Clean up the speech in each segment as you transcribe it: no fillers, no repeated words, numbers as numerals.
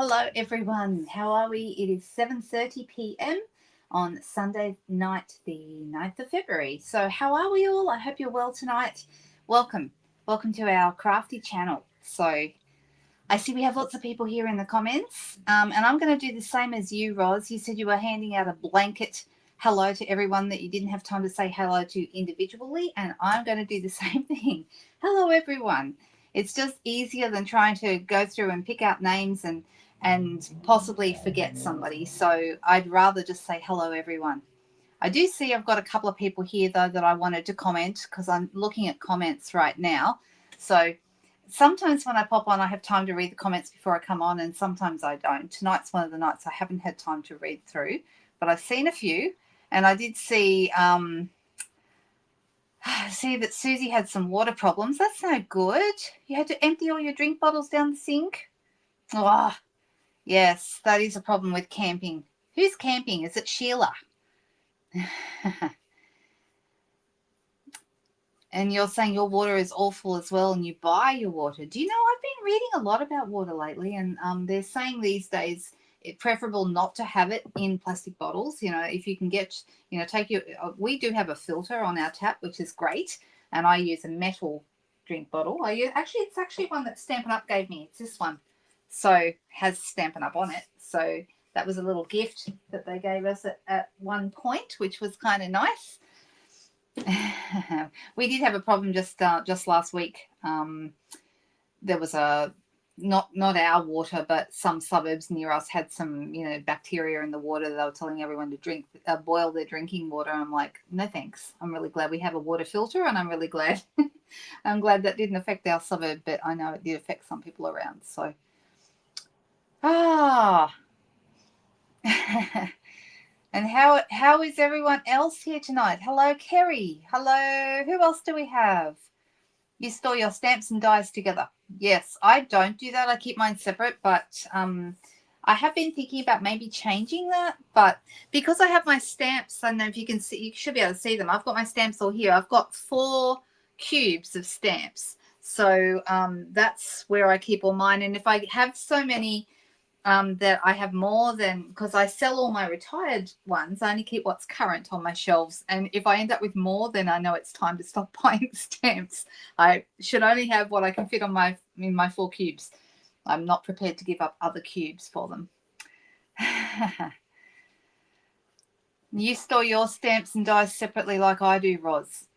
Hello everyone, how are we? It is 7:30 p.m. on Sunday night, the 9th of February. So how are we all? I hope you're well tonight. Welcome. Welcome to our crafty channel. So I see we have lots of people here in the comments, and I'm going to do the same as you, Roz. You said you were handing out a blanket hello to everyone that you didn't have time to say hello to individually, and I'm going to do the same thing. Hello everyone. It's just easier than trying to go through and pick out names and possibly forget somebody. So I'd rather just say hello everyone. I do see I've got a couple of people here though that I wanted to comment because I'm looking at comments right now. So sometimes when I pop on, I have time to read the comments before I come on, and sometimes I don't. Tonight's one of the nights I haven't had time to read through, but I've seen a few, and I did see see that Susie had some water problems. That's no good. You had to empty all your drink bottles down the sink. Oh, yes, that is a problem with camping. Who's camping? Is it Sheila? And you're saying your water is awful as well, and you buy your water. Do you know, I've been reading a lot about water lately, and they're saying these days it's preferable not to have it in plastic bottles. You know, if you can get, take your, we do have a filter on our tap, which is great, and I use a metal drink bottle. It's actually one that Stampin' Up gave me. It's this one. So has Stampin' Up on it. So that was a little gift that they gave us at one point, which was kind of nice. We did have a problem just last week. There was a not our water, but some suburbs near us had some bacteria in the water. They were telling everyone to drink boil their drinking water. I'm like, no thanks. I'm really glad we have a water filter, and I'm really glad that didn't affect our suburb, but I know it did affect some people around. So And how is everyone else here tonight? Hello, Kerry. Hello. Who else do we have? You store your stamps and dies together. Yes, I don't do that. I keep mine separate, but I have been thinking about maybe changing that. But because I have my stamps, I don't know if you can see, you should be able to see them. I've got my stamps all here. I've got 4 cubes of stamps. So that's where I keep all mine. And if I have so many that I have more than, because I sell all my retired ones, I only keep what's current on my shelves. And if I end up with more, then I know it's time to stop buying stamps. I should only have what I can fit on in my 4 cubes. I'm not prepared to give up other cubes for them. You store your stamps and dies separately like I do, Roz.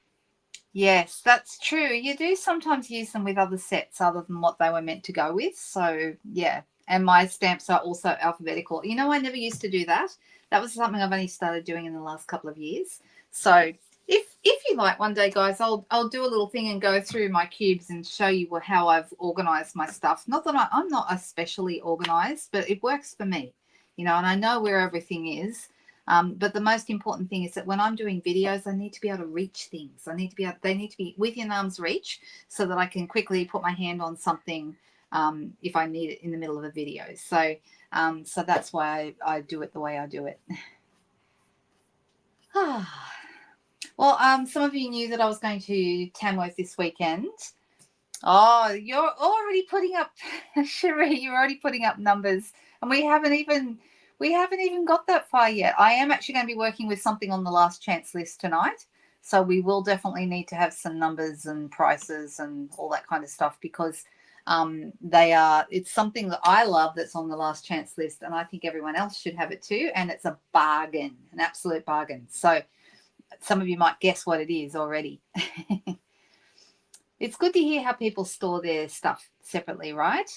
Yes, that's true. You do sometimes use them with other sets other than what they were meant to go with. So, yeah. And my stamps are also alphabetical. I never used to do that. That was something I've only started doing in the last couple of years. So if you like one day, guys, I'll do a little thing and go through my cubes and show you how I've organized my stuff. Not that I'm not especially organized, but it works for me, and I know where everything is. But the most important thing is that when I'm doing videos, I need to be able to reach things. They need to be within arm's reach so that I can quickly put my hand on something if I need it in the middle of a video. So that's why I do it the way I do it. Well, some of you knew that I was going to Tamworth this weekend. Oh, you're already putting up, Cherie, you're already putting up numbers, and we haven't even got that far yet. I am actually going to be working with something on the last chance list tonight. So we will definitely need to have some numbers and prices and all that kind of stuff, because it's something that I love that's on the last chance list, and I think everyone else should have it too. And it's a bargain, an absolute bargain. So some of you might guess what it is already. It's good to hear how people store their stuff separately, right?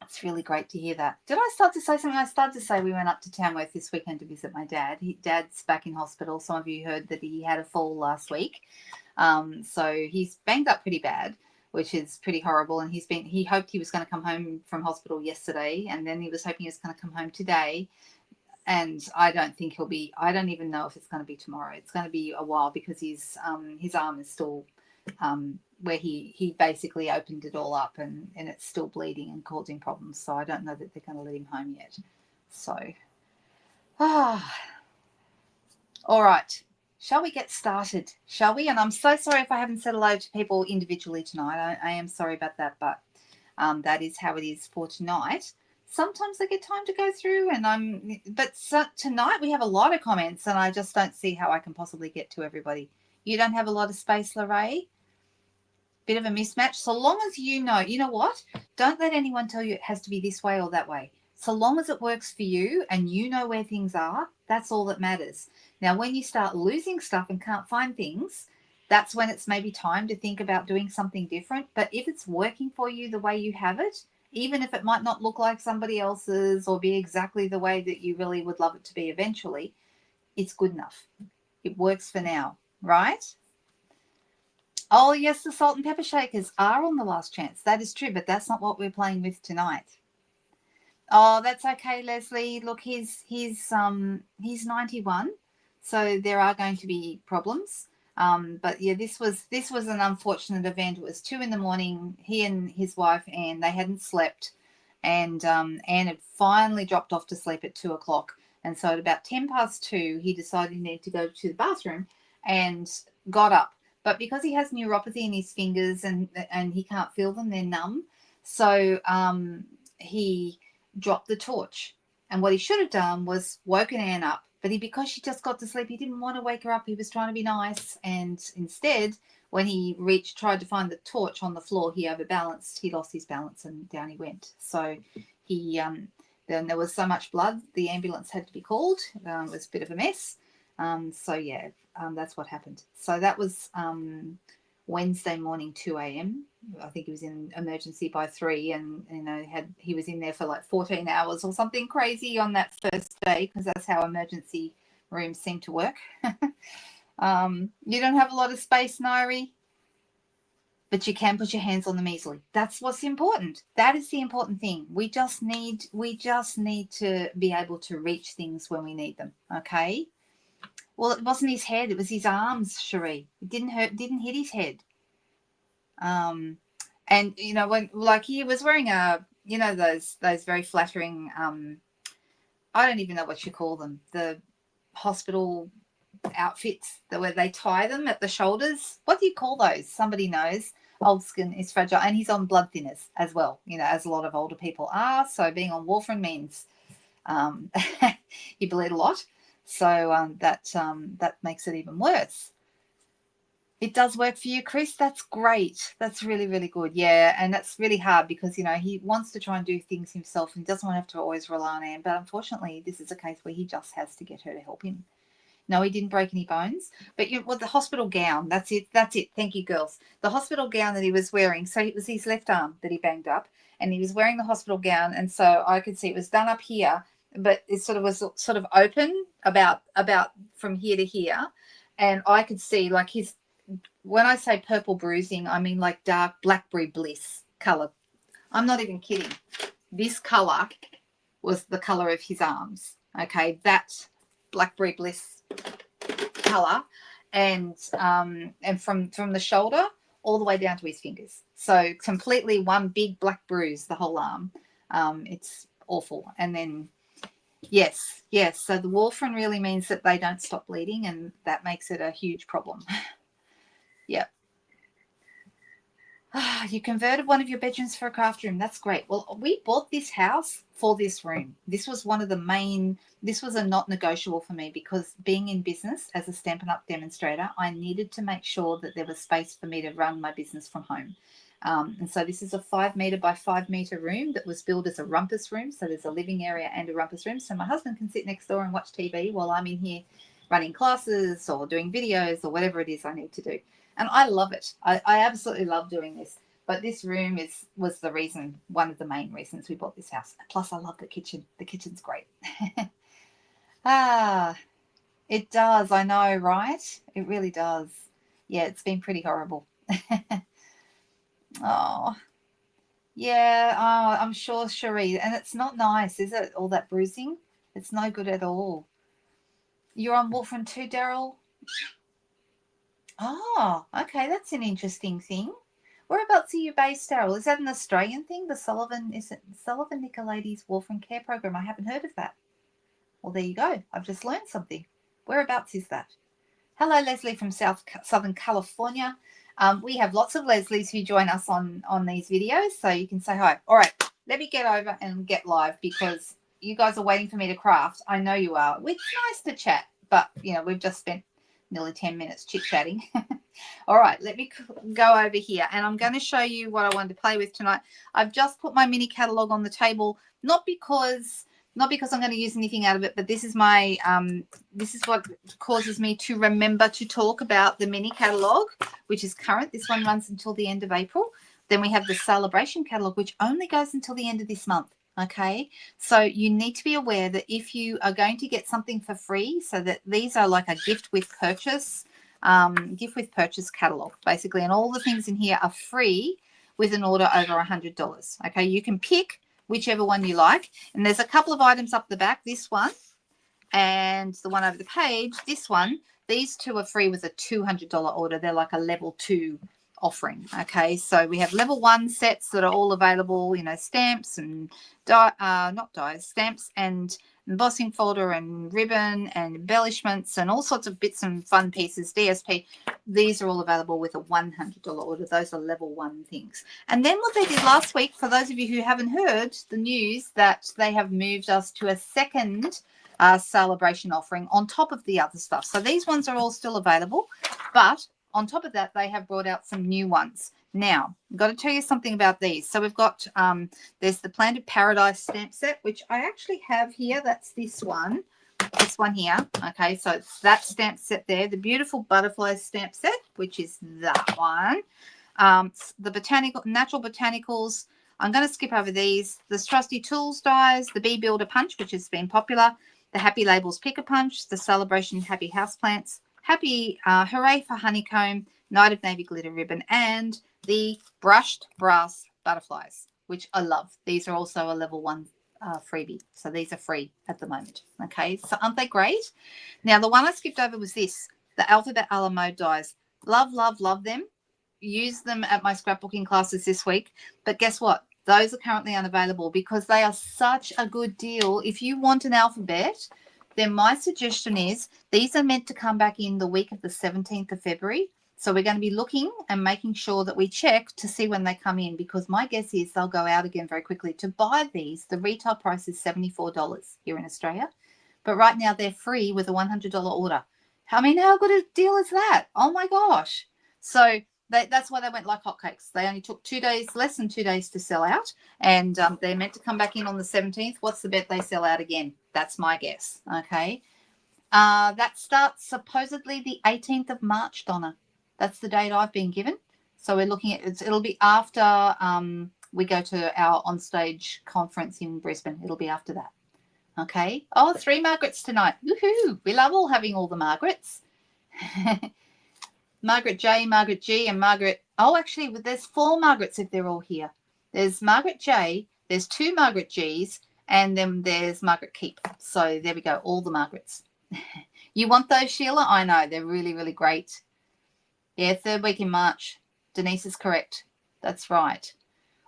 It's really great to hear that. Did I start to say something? I started to say we went up to Tamworth this weekend to visit my dad. Dad's back in hospital. Some of you heard that he had a fall last week. So he's banged up pretty bad, which is pretty horrible. And he hoped he was going to come home from hospital yesterday, and then he was hoping he was going to come home today. And I don't think I don't even know if it's going to be tomorrow. It's going to be a while, because his arm is still where he basically opened it all up, and it's still bleeding and causing problems. So I don't know that they're going to let him home yet. So, all right. Shall we get started? Shall we? And I'm so sorry if I haven't said hello to people individually tonight. I am sorry about that, but that is how it is for tonight. sometimes I get time to go through, but tonight we have a lot of comments and I just don't see how I can possibly get to everybody. You don't have a lot of space, Lorraine? Bit of a mismatch. So long as you know what? Don't let anyone tell you it has to be this way or that way. So long as it works for you and you know where things are, that's all that matters. Now, when you start losing stuff and can't find things, that's when it's maybe time to think about doing something different. But if it's working for you the way you have it, even if it might not look like somebody else's or be exactly the way that you really would love it to be eventually, it's good enough. It works for now, right? Oh, yes, the salt and pepper shakers are on the last chance. That is true, but that's not what we're playing with tonight. Oh, that's okay, Leslie. Look, he's 91, so there are going to be problems. But yeah, this was an unfortunate event. It was 2 a.m. He and his wife Anne, they hadn't slept, and Anne had finally dropped off to sleep at 2 o'clock. And so at about 2:10, he decided he needed to go to the bathroom and got up. But because he has neuropathy in his fingers and he can't feel them, they're numb. So he dropped the torch. And what he should have done was woken Anne up. But because she just got to sleep, he didn't want to wake her up. He was trying to be nice. And instead, when he tried to find the torch on the floor, he overbalanced. He lost his balance and down he went. So then there was so much blood, the ambulance had to be called. It was a bit of a mess. So yeah, that's what happened. So that was Wednesday morning, 2 a.m. I think he was in emergency by 3, and he was in there for like 14 hours or something crazy on that first day, because that's how emergency rooms seem to work. You don't have a lot of space, Nairi, but you can put your hands on them easily. That's what's important. That is the important thing. We just need to be able to reach things when we need them. Okay. Well, it wasn't his head; it was his arms, Cherie. It didn't hit his head. And when like he was wearing those very flattering I don't even know what you call them, the hospital outfits where they tie them at the shoulders. What do you call those? Somebody knows. Old skin is fragile, and he's on blood thinners as well, as a lot of older people are. So being on warfarin means you bleed a lot. So that makes it even worse. It does work for you, Chris. That's great. That's really, really good. Yeah, and that's really hard because, he wants to try and do things himself and doesn't want to have to always rely on Anne. But unfortunately, this is a case where he just has to get her to help him. No, he didn't break any bones. But the hospital gown, that's it. Thank you, girls. The hospital gown that he was wearing, so it was his left arm that he banged up, and he was wearing the hospital gown, and so I could see it was done up here, but it was sort of open about from here to here, and I could see like when I say purple bruising, I mean like dark blackberry bliss color. I'm not even kidding. This color was the color of his arms. Okay, that blackberry bliss color, and from the shoulder all the way down to his fingers. So completely one big black bruise, the whole arm. It's awful. And then yes. So the warfarin really means that they don't stop bleeding, and that makes it a huge problem. Yep. You converted one of your bedrooms for a craft room. That's great. Well, we bought this house for this room. This was this was a not negotiable for me, because being in business as a Stampin' Up demonstrator, I needed to make sure that there was space for me to run my business from home. And so this is a 5 meter by 5 meter room that was built as a rumpus room. So there's a living area and a rumpus room. So my husband can sit next door and watch TV while I'm in here running classes or doing videos or whatever it is I need to do. And I love it. I absolutely love doing this. But this room was the reason, one of the main reasons we bought this house. Plus, I love the kitchen. The kitchen's great. It does. I know, right? It really does. Yeah, it's been pretty horrible. Oh, yeah. Oh, I'm sure, Cherie. And it's not nice, is it? All that bruising. It's no good at all. You're on warfarin too, Daryl? Oh, okay. That's an interesting thing. Whereabouts are you based, Daryl? Is that an Australian thing? Sullivan Nicolaides Warfarin Care Program? I haven't heard of that. Well, there you go. I've just learned something. Whereabouts is that? Hello, Leslie from Southern California. We have lots of Leslies who join us on these videos, so you can say hi. All right. let me get over and get live because you guys are waiting for me to craft. I know you are. It's nice to chat, but, you know, we've just spent nearly 10 minutes chit-chatting. All right, let me go over here, and I'm going to show you what I wanted to play with tonight. I've just put my mini catalog on the table, not because I'm going to use anything out of it, but this is my this is what causes me to remember to talk about the mini catalog, which is current. This one runs until the end of April. Then we have the celebration catalog, which only goes until the end of this month. Okay, so you need to be aware that if you are going to get something for free, so that these are like a gift with purchase catalog, basically, and all the things in here are free with an order over $100. Okay, you can pick whichever one you like, and there's a couple of items up the back. This one and the one over the page. This one, these two are free with a $200 order. They're like a level 2 offering. Okay, so we have level 1 sets that are all available, you know, stamps and stamps and embossing folder and ribbon and embellishments and all sorts of bits and fun pieces, DSP. These are all available with a $100 order. Those are level 1 things. And then what they did last week, for those of you who haven't heard the news, that they have moved us to a second celebration offering on top of the other stuff. So these ones are all still available, but on top of that, they have brought out some new ones. Now, I've got to tell you something about these. So we've got, there's the Planted Paradise stamp set, which I actually have here. That's this one here. Okay, so it's that stamp set there. The beautiful butterfly stamp set, which is that one. The natural botanicals. I'm going to skip over these. The Trusty Tools dies, the Bee Builder Punch, which has been popular. The Happy Labels Pick a Punch, the Celebration Happy Houseplants, Happy Hooray for Honeycomb, Night of Navy Glitter Ribbon, and the Brushed Brass Butterflies, which I love. These are also a level 1 freebie. So these are free at the moment. Okay, so aren't they great? Now, the one I skipped over was this, the Alphabet a la Mode dies. Love, love, love them. Use them at my scrapbooking classes this week. But guess what? Those are currently unavailable because they are such a good deal. If you want an alphabet, then my suggestion is these are meant to come back in the week of the 17th of February. So we're going to be looking and making sure that we check to see when they come in, because my guess is they'll go out again very quickly. To buy these, the retail price is $74 here in Australia. But right now they're free with a $100 order. I mean, how good a deal is that? Oh, my gosh. So that's why they went like hotcakes. They only took 2 days, less than 2 days to sell out, and they're meant to come back in on the 17th. What's the bet they sell out again? That's my guess. Okay. That starts supposedly the 18th of March, Donna. That's the date I've been given. So we're looking at it'll be after we go to our onstage conference in Brisbane. It'll be after that. Okay. Oh, 3 Margarets tonight. Woohoo! We love having all the Margarets. Margaret J, Margaret G, and Margaret. Oh, actually, there's 4 Margarets if they're all here. There's Margaret J, there's 2 Margaret Gs, and then there's Margaret Keep. So there we go, all the Margarets. You want those, Sheila? I know, they're really, really great. Yeah, 3rd week in March. Denise is correct. That's right.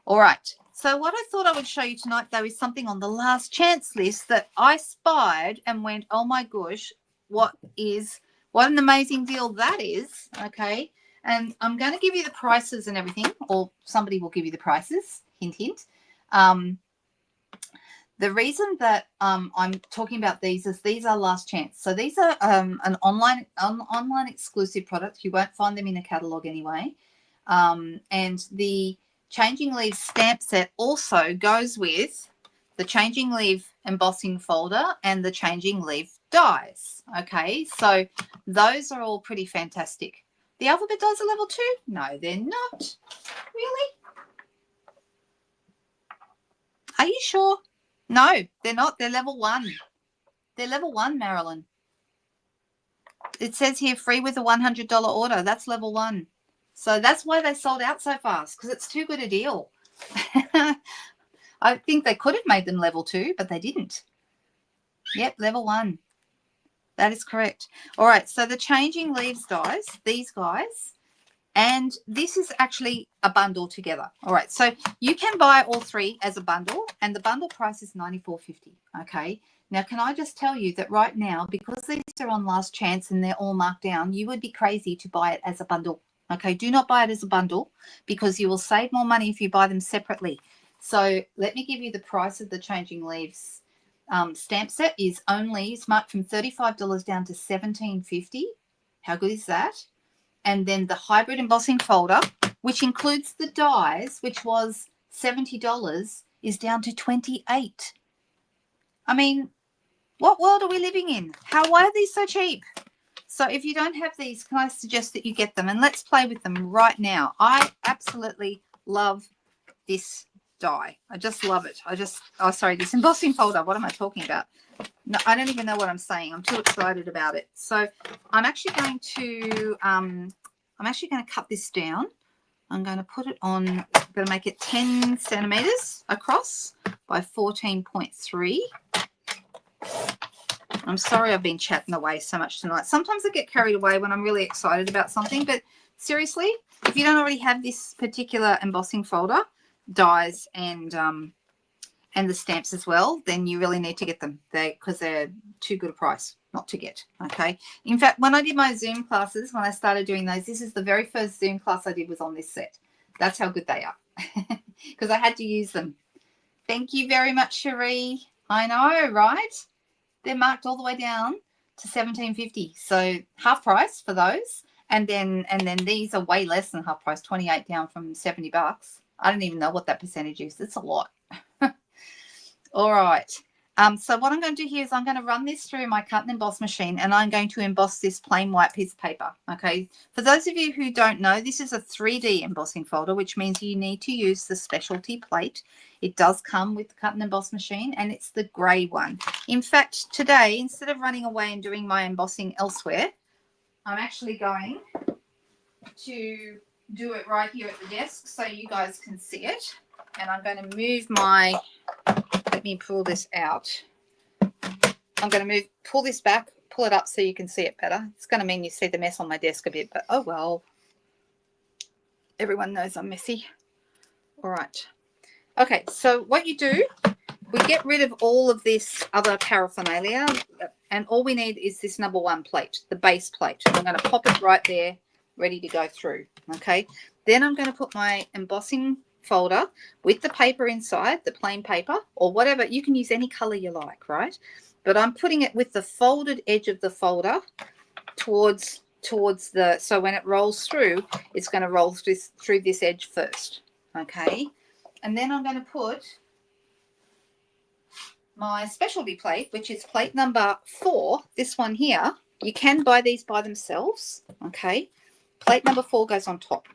All right. So what I thought I would show you tonight, though, is something on the last chance list that I spied and went, oh, my gosh, what an amazing deal that is. Okay. And I'm going to give you the prices and everything, or somebody will give you the prices. Hint, hint. The reason that I'm talking about these is these are last chance. So these are an online exclusive product. You won't find them in a catalogue anyway. And the Changing Leaves stamp set also goes with the Changing Leaf embossing folder and the Changing Leaf dies. Okay, so those are all pretty fantastic. The alphabet dies are level 2? No, they're not. Really? Are you sure? No, they're not. They're level 1. They're level 1, Marilyn. It says here free with a $100 order. That's level 1. So that's why they sold out so fast, because it's too good a deal. I think they could have made them level 2, but they didn't. Yep, level 1. That is correct. All right, so the Changing Leaves dies, these guys, and this is actually a bundle together. All right, so you can buy all 3 as a bundle, and the bundle price is $94.50. Okay, now can I just tell you that right now, because these are on last chance and they're all marked down, you would be crazy to buy it as a bundle. Okay, do not buy it as a bundle, because you will save more money if you buy them separately. So let me give you the price of the Changing Leaves stamp set. Is only, it's marked from $35 down to $17.50. How good is that? And then the hybrid embossing folder, which includes the dies, which was $70, is down to $28. I mean, what world are we living in? Why are these so cheap? So if you don't have these, can I suggest that you get them? And let's play with them right now. I absolutely love this die. I just love it. This embossing folder. What am I talking about? No, I don't even know what I'm saying. I'm too excited about it. So I'm actually going to cut this down. I'm going to put it on, I'm going to make it 10 centimeters across by 14.3. I'm sorry I've been chatting away so much tonight. Sometimes I get carried away when I'm really excited about something, but seriously, if you don't already have this particular embossing folder, dies and the stamps as well, then you really need to get them because they're too good a price not to get. Okay. In fact, when I did my Zoom classes, when I started doing those, this is the very first Zoom class I did was on this set. That's how good they are because I had to use them. Thank you very much, Cherie. I know, right? They're marked all the way down to $17.50, so half price for those, and then these are way less than half price, 28 down from $70. I don't even know what that percentage is. It's a lot. All right. So what I'm going to do here is I'm going to run this through my cut and emboss machine, and I'm going to emboss this plain white piece of paper. Okay. For those of you who don't know, this is a 3D embossing folder, which means you need to use the specialty plate. It does come with the cut and emboss machine, and it's the grey one. In fact, today, instead of running away and doing my embossing elsewhere, I'm actually going to do it right here at the desk so you guys can see it. And I'm going to move my, let me pull this out. I'm going to pull this back, pull it up so you can see it better. It's going to mean you see the mess on my desk a bit, but oh well. Everyone knows I'm messy. All right. Okay, so what you do, we get rid of all of this other paraphernalia, and all we need is this #1 plate, the base plate. I'm going to pop it right there, ready to go through. Okay. Then I'm going to put my embossing folder with the paper inside, the plain paper or whatever. You can use any color you like, right? But I'm putting it with the folded edge of the folder towards the, so when it rolls through, it's going to roll through this edge first. Okay. And then I'm going to put my specialty plate, which is plate number 4, this one here. You can buy these by themselves. Okay. Plate number 4 goes on top.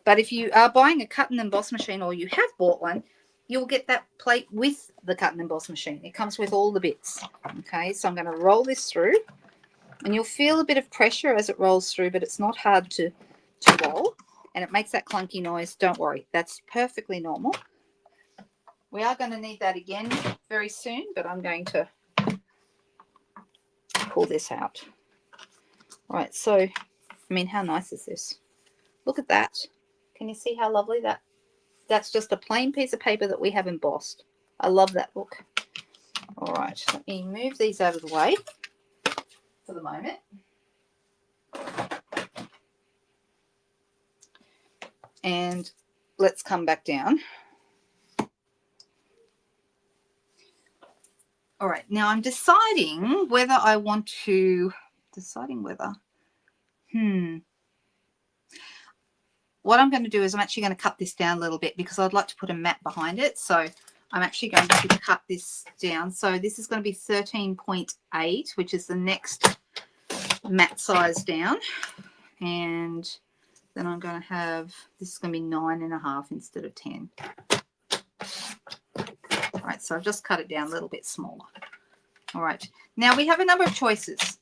But if you are buying a cut and emboss machine, or you have bought one, you'll get that plate with the cut and emboss machine. It comes with all the bits. Okay, so I'm going to roll this through, and you'll feel a bit of pressure as it rolls through, but it's not hard to roll, and it makes that clunky noise. Don't worry, that's perfectly normal. We are going to need that again very soon, but I'm going to pull this out. All right, so, I mean, how nice is this? Look at that. Can you see how lovely that's just a plain piece of paper that we have embossed. I love that look. All right, let me move these out of the way for the moment. And let's come back down. All right, now I'm deciding whether I want to, what I'm going to do is I'm actually going to cut this down a little bit because I'd like to put a mat behind it. So I'm actually going to cut this down. So this is going to be 13.8, which is the next mat size down. And then I'm going to have, this is going to be 9.5 instead of 10. All right, so I've just cut it down a little bit smaller. All right, now we have a number of choices.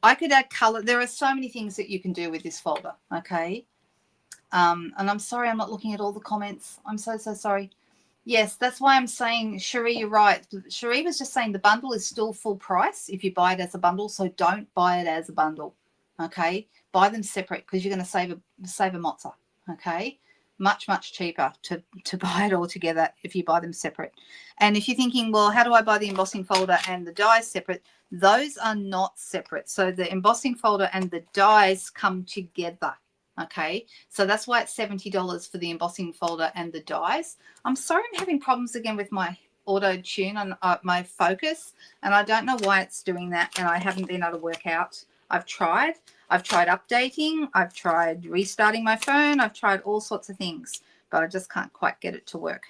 I could add color. There are so many things that you can do with this folder, okay? And I'm sorry I'm not looking at all the comments. I'm so sorry. Yes, that's why I'm saying, Cherie, you're right. Cherie was just saying the bundle is still full price if you buy it as a bundle, so don't buy it as a bundle, okay? Buy them separate because you're going to save a mozza, okay? Much cheaper to buy it all together if you buy them separate. And if you're thinking, well, how do I buy the embossing folder and the dies separate? Those are not separate. So the embossing folder and the dies come together, Okay, so that's why it's $70 for the embossing folder and the dies. I'm sorry I'm having problems again with my auto tune on my focus, and I don't know why it's doing that, and I haven't been able to work out. I've tried updating, I've tried restarting my phone, I've tried all sorts of things, but I just can't quite get it to work.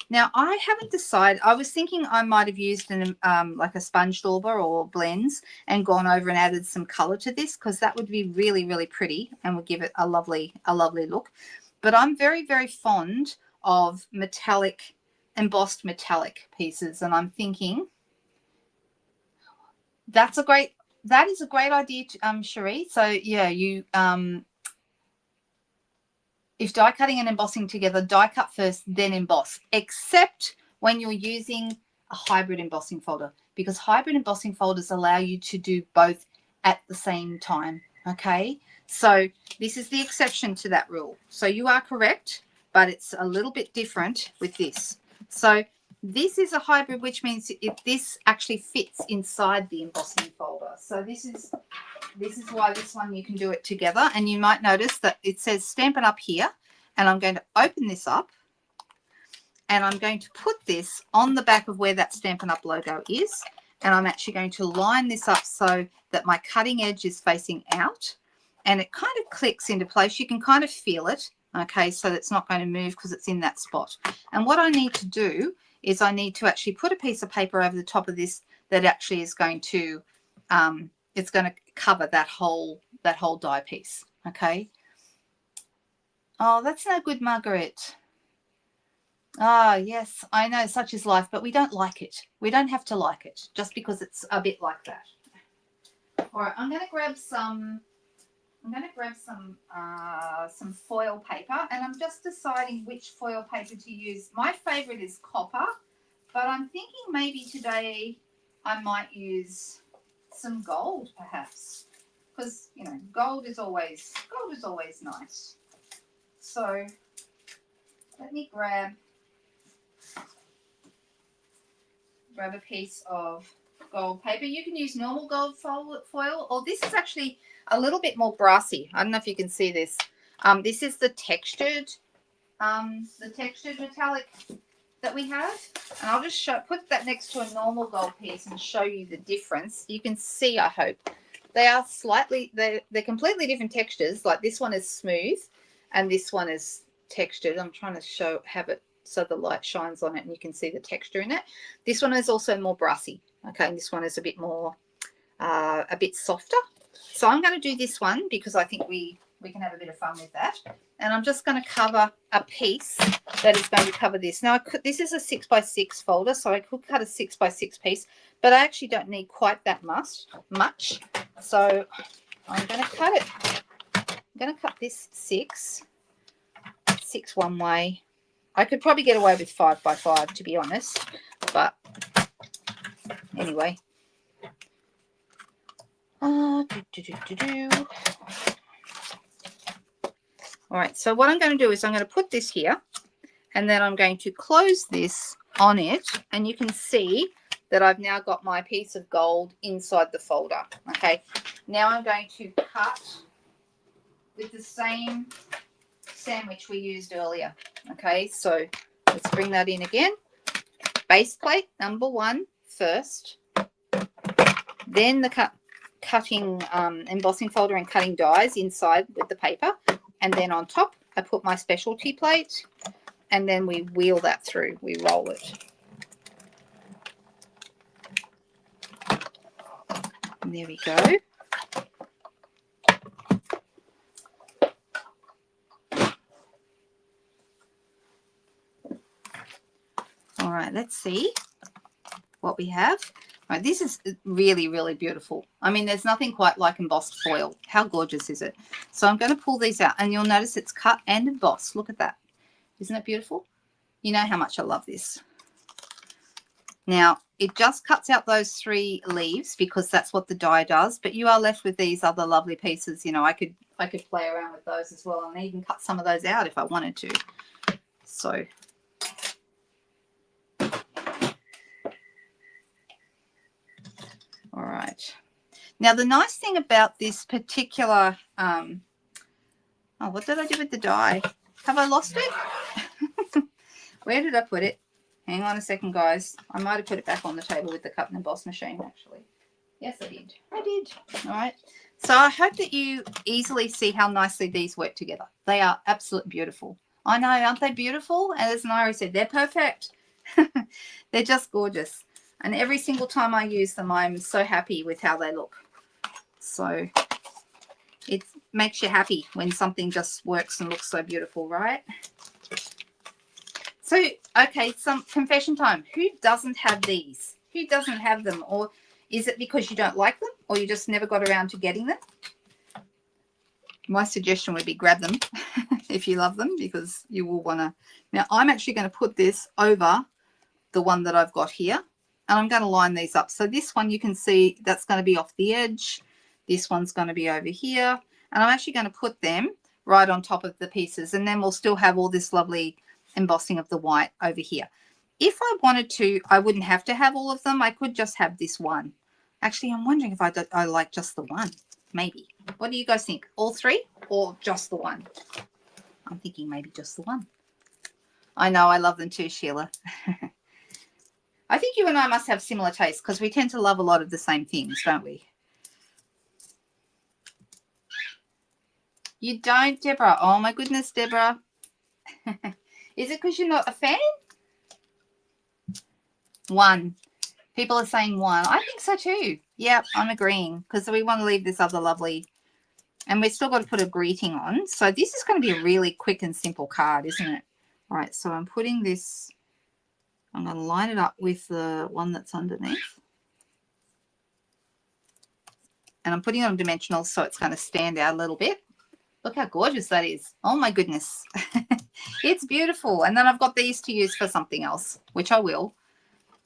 Now, I haven't decided. I was thinking I might have used like a sponge dauber or blends and gone over and added some color to this, because that would be really, really pretty and would give it a lovely look. But I'm very, very fond of metallic, embossed metallic pieces, and I'm thinking that is a great idea, Cherie. So yeah, you if die cutting and embossing together, die cut first, then emboss, except when you're using a hybrid embossing folder, because hybrid embossing folders allow you to do both at the same time. Okay, so this is the exception to that rule. So you are correct, but it's a little bit different with this. So this is a hybrid, which means this actually fits inside the embossing folder. So this is why this one you can do it together. And you might notice that it says Stampin' Up here, and I'm going to open this up and I'm going to put this on the back of where that Stampin' Up logo is, and I'm actually going to line this up so that my cutting edge is facing out, and it kind of clicks into place. You can kind of feel it, okay, so it's not going to move because it's in that spot. And what I need to do is I need to actually put a piece of paper over the top of this that actually is going to it's going to cover that whole die piece. Okay. Oh, that's no good, Margaret. Ah, yes, I know, such is life, but we don't like it. We don't have to like it just because it's a bit like that. All right, I'm going to grab some foil paper, and I'm just deciding which foil paper to use. My favorite is copper, but I'm thinking maybe today I might use some gold, perhaps, because you know gold is always nice. So let me grab a piece of gold paper. You can use normal gold foil, or this is actually a little bit more brassy. I don't know if you can see this. This is the textured metallic that we have, and I'll just put that next to a normal gold piece and show you the difference. You can see, I hope. They are they're completely different textures. Like this one is smooth and this one is textured. I'm trying to have it so the light shines on it and you can see the texture in it. This one is also more brassy. Okay, and this one is a bit more, a bit softer. So I'm going to do this one because I think we can have a bit of fun with that. And I'm just going to cover a piece that is going to cover this. Now, this is a 6x6 folder, so I could cut a 6x6 piece, but I actually don't need quite that much. So I'm going to cut it. I'm going to cut this 6 one way. I could probably get away with 5x5, to be honest, but anyway. All right, so what I'm going to do is I'm going to put this here, and then I'm going to close this on it, and you can see that I've now got my piece of gold inside the folder. Okay, now I'm going to cut with the same sandwich we used earlier. Okay, so let's bring that in again. Base plate number 1 first, then the cutting embossing folder and cutting dies inside with the paper, and then on top I put my specialty plate, and then we wheel that through, we roll it. And there we go. All right, let's see what we have. All right, this is really, really beautiful. I mean, there's nothing quite like embossed foil. How gorgeous is it? So I'm going to pull these out, and you'll notice it's cut and embossed. Look at that. Isn't it beautiful? You know how much I love this. Now, it just cuts out those 3 leaves because that's what the die does, but you are left with these other lovely pieces. You know, I could play around with those as well, and even cut some of those out if I wanted to. So all right. Now, the nice thing about this particular Oh, what did I do with the die? Have I lost it? Where did I put it? Hang on a second, guys. I might have put it back on the table with the cut and emboss machine, actually. Yes, I did. I did. All right. So I hope that you easily see how nicely these work together. They are absolutely beautiful. I know, aren't they beautiful? And as Naira said, they're perfect. They're just gorgeous. And every single time I use them, I'm so happy with how they look. So it makes you happy when something just works and looks so beautiful, right? So, okay, some confession time. Who doesn't have these? Who doesn't have them? Or is it because you don't like them or you just never got around to getting them? My suggestion would be grab them if you love them, because you will want to. Now, I'm actually going to put this over the one that I've got here, and I'm going to line these up. So this one, you can see that's going to be off the edge. This one's going to be over here, and I'm actually going to put them right on top of the pieces, and then we'll still have all this lovely embossing of the white over here. If I wanted to, I wouldn't have to have all of them. I could just have this one. Actually, I'm wondering if I like just the one. Maybe. What do you guys think? All three or just the one? I'm thinking maybe just the one. I know, I love them too, Sheila. I think you and I must have similar tastes because we tend to love a lot of the same things, don't we? You don't, Deborah. Oh, my goodness, Deborah. Is it because you're not a fan? One. People are saying one. I think so too. Yep, I'm agreeing because we want to leave this other lovely. And we've still got to put a greeting on. So this is going to be a really quick and simple card, isn't it? All right, so I'm putting this. I'm going to line it up with the one that's underneath. And I'm putting it on dimensional so it's going to stand out a little bit. Look how gorgeous that is. Oh, my goodness. It's beautiful. And then I've got these to use for something else, which I will.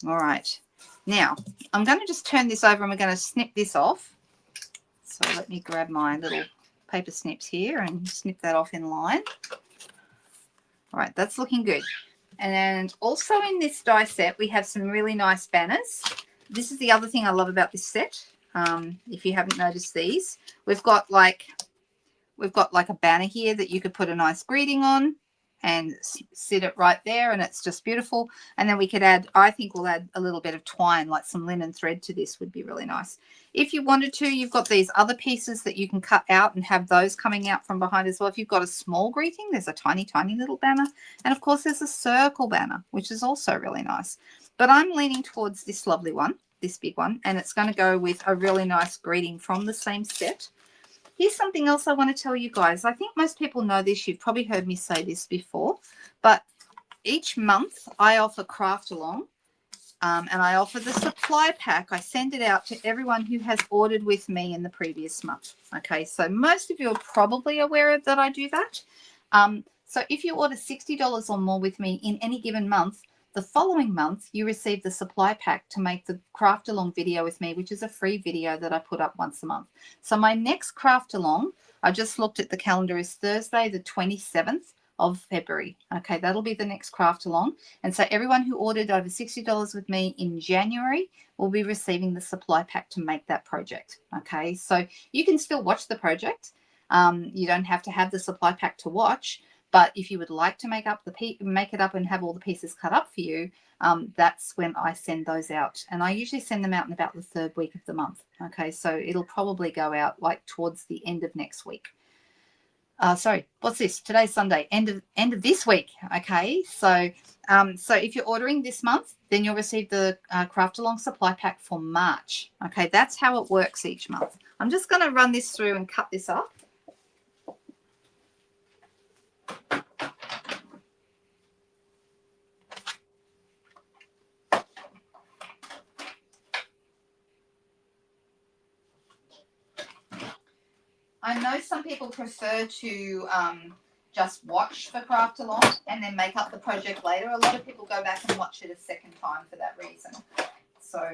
All right. Now, I'm going to just turn this over and we're going to snip this off. So let me grab my little paper snips here and snip that off in line. All right, that's looking good. And also in this die set, we have some really nice banners. This is the other thing I love about this set. If you haven't noticed these, we've got like a banner here that you could put a nice greeting on and sit it right there, and it's just beautiful. And then we could add, I think we'll add a little bit of twine, like some linen thread to this would be really nice. If you wanted to, you've got these other pieces that you can cut out and have those coming out from behind as well. If you've got a small greeting, there's a tiny, tiny little banner. And of course, there's a circle banner, which is also really nice. But I'm leaning towards this lovely one, this big one, and it's going to go with a really nice greeting from the same set. Here's something else I want to tell you guys. I think most people know this. You've probably heard me say this before, but each month I offer Craft Along, and I offer the supply pack. I send it out to everyone who has ordered with me in the previous month. Okay, so most of you are probably aware that I do that. So if you order $60 or more with me in any given month, the following month, you receive the supply pack to make the Craft Along video with me, which is a free video that I put up once a month. So my next Craft Along, I just looked at the calendar, is Thursday, the 27th of February. Okay, that'll be the next Craft Along. And so everyone who ordered over $60 with me in January will be receiving the supply pack to make that project. Okay, so you can still watch the project. You don't have to have the supply pack to watch. But if you would like to make it up and have all the pieces cut up for you, that's when I send those out. And I usually send them out in about the third week of the month. Okay, so it'll probably go out like towards the end of next week. Sorry, what's this? Today's Sunday, end of this week. Okay, so if you're ordering this month, then you'll receive the Craft Along supply pack for March. Okay, that's how it works each month. I'm just going to run this through and cut this up. I know some people prefer to just watch for Craft Along and then make up the project later. A lot of people go back and watch it a second time for that reason. So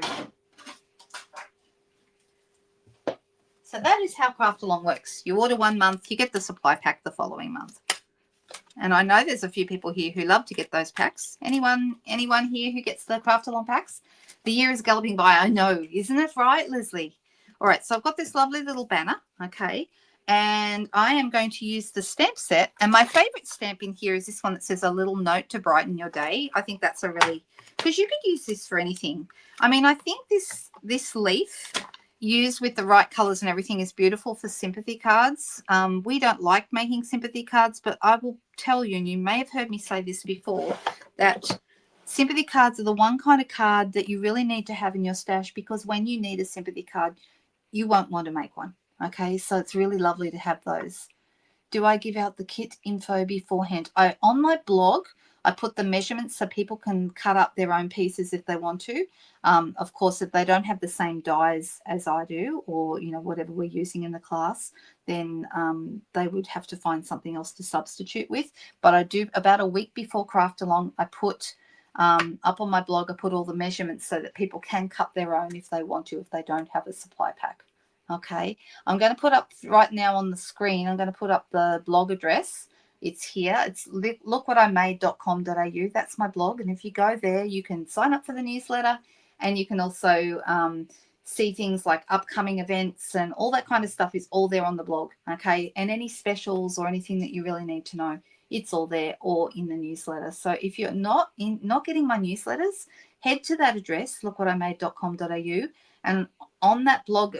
that is how Craft Along works. You order one month, you get the supply pack the following month. And I know there's a few people here who love to get those packs. Anyone here who gets the Craft Along packs? The year is galloping by. I know, isn't it right, Leslie? All right, so I've got this lovely little banner, okay? And I am going to use the stamp set. And my favorite stamp in here is this one that says a little note to brighten your day. I think that's a really, because you could use this for anything. I mean, I think this leaf used with the right colors and everything is beautiful for sympathy cards. We don't like making sympathy cards, but I will tell you, and you may have heard me say this before, that sympathy cards are the one kind of card that you really need to have in your stash, because when you need a sympathy card, you won't want to make one. Okay, so it's really lovely to have those. Do I give out the kit info beforehand? On my blog, I put the measurements so people can cut up their own pieces if they want to. Of course, if they don't have the same dies as I do, or whatever we're using in the class, then they would have to find something else to substitute with. But I do, about a week before Craft Along, I put up on my blog, I put all the measurements so that people can cut their own if they want to, if they don't have a supply pack. Okay, I'm going to put up right now on the screen, I'm going to put up the blog address. It's here. It's lookwhatimade.com.au. That's my blog. And if you go there, you can sign up for the newsletter, and you can also see things like upcoming events and all that kind of stuff is all there on the blog. Okay, and any specials or anything that you really need to know, it's all there or in the newsletter. So if you're not getting my newsletters, head to that address, lookwhatimade.com.au, and on that blog,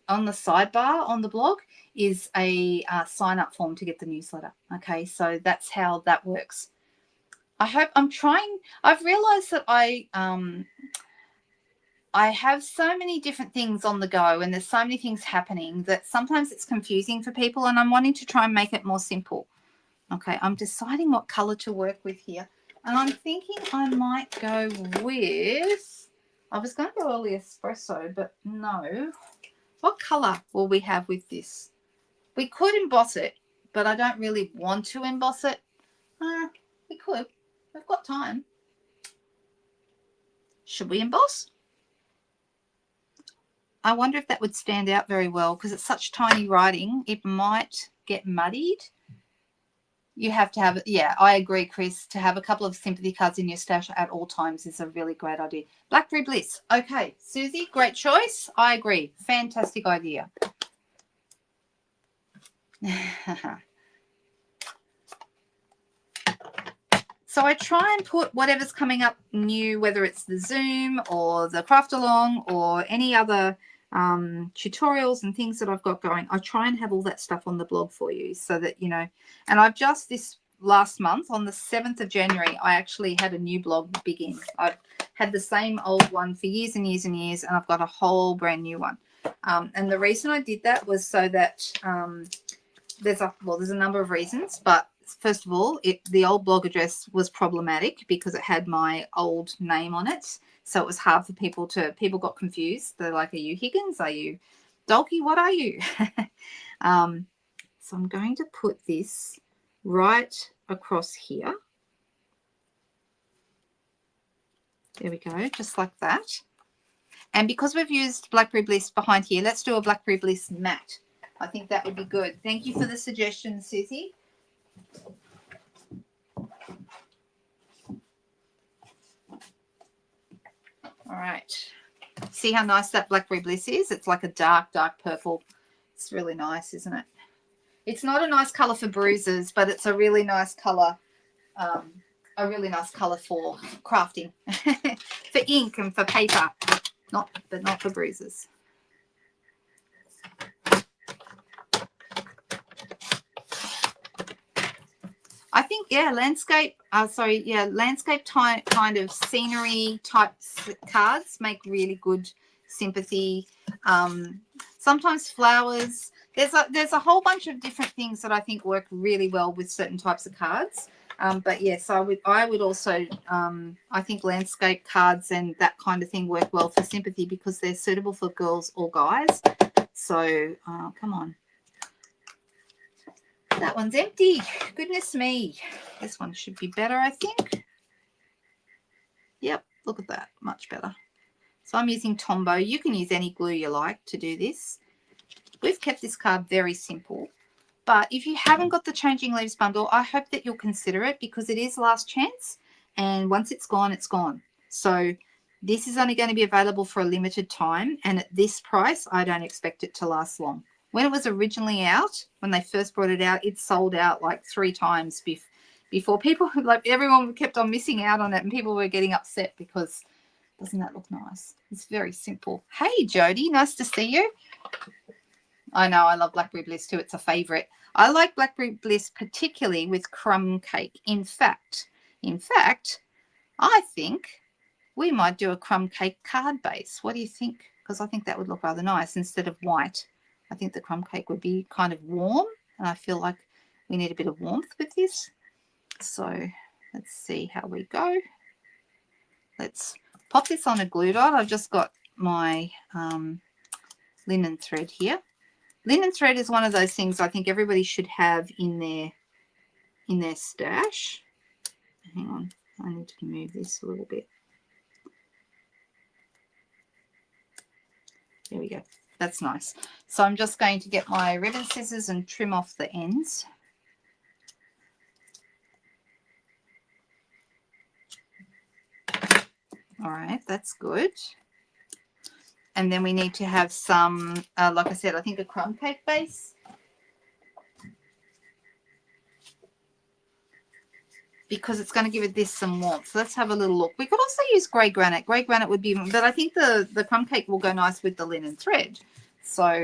on the sidebar on the blog, is a sign up form to get the newsletter. Okay, so that's how that works. I've realized that I have so many different things on the go, and there's so many things happening that sometimes it's confusing for people, and I'm wanting to try and make it more simple. Okay, I'm deciding what color to work with here, and I'm thinking I might go with, I was going to go early espresso, but no. What color will we have with this? We could emboss it, but I don't really want to emboss it. We could. We've got time. Should we emboss? I wonder if that would stand out very well, because it's such tiny writing. It might get muddied. You have to have, yeah, I agree, Chris. To have a couple of sympathy cards in your stash at all times is a really great idea. Blackberry Bliss. Okay, Susie, great choice. I agree. Fantastic idea. So I try and put whatever's coming up new, whether it's the Zoom or the Craft Along or any other tutorials and things that I've got going. I try and have all that stuff on the blog for you so that, and I've just this last month on the 7th of January, I actually had a new blog begin. I've had the same old one for years and years and years, and I've got a whole brand new one. And the reason I did that was so that there's a number of reasons, but first of all, the old blog address was problematic because it had my old name on it. So it was hard for people got confused. They're like, are you Higgins? Are you Dolke? What are you? So I'm going to put this right across here. There we go, just like that. And because we've used Blackberry Bliss behind here, let's do a Blackberry Bliss matte. I think that would be good. Thank you for the suggestion, Susie. All right. See how nice that Blackberry Bliss is? It's like a dark, dark purple. It's really nice, isn't it? It's not a nice color for bruises, but it's a really nice color. A really nice color for crafting, for ink and for paper, but not for bruises. I think, yeah, landscape kind of scenery type cards make really good sympathy. Sometimes flowers. There's a whole bunch of different things that I think work really well with certain types of cards. But yes, I would also I think landscape cards and that kind of thing work well for sympathy because they're suitable for girls or guys. So come on. That one's empty. Goodness me. This one should be better, I think. Yep, look at that. Much better. So I'm using Tombow. You can use any glue you like to do this. We've kept this card very simple. But if you haven't got the Changing Leaves bundle, I hope that you'll consider it because it is last chance. And once it's gone, it's gone. So this is only going to be available for a limited time. And at this price, I don't expect it to last long. when it was originally out, when they first brought it out, it sold out like 3 times before people, like everyone kept on missing out on it, and people were getting upset because doesn't that look nice? It's very simple. Hey, Jody, nice to see you. I know I love Blackberry Bliss too. It's a favorite. I like Blackberry Bliss particularly with crumb cake. In fact, I think we might do a crumb cake card base. What do you think? Because I think that would look rather nice instead of white. I think the crumb cake would be kind of warm, and I feel like we need a bit of warmth with this. So let's see how we go. Let's pop this on a glue dot. I've just got my linen thread here. Linen thread is one of those things I think everybody should have in their stash. Hang on, I need to move this a little bit. There we go. That's nice. So I'm just going to get my ribbon scissors and trim off the ends. All right, that's good. And then we need to have some, like I said, I think a crumb cake base. Because it's going to give it this some warmth. So let's have a little look. We could also use grey granite. Grey granite would be, but I think the crumb cake will go nice with the linen thread. So,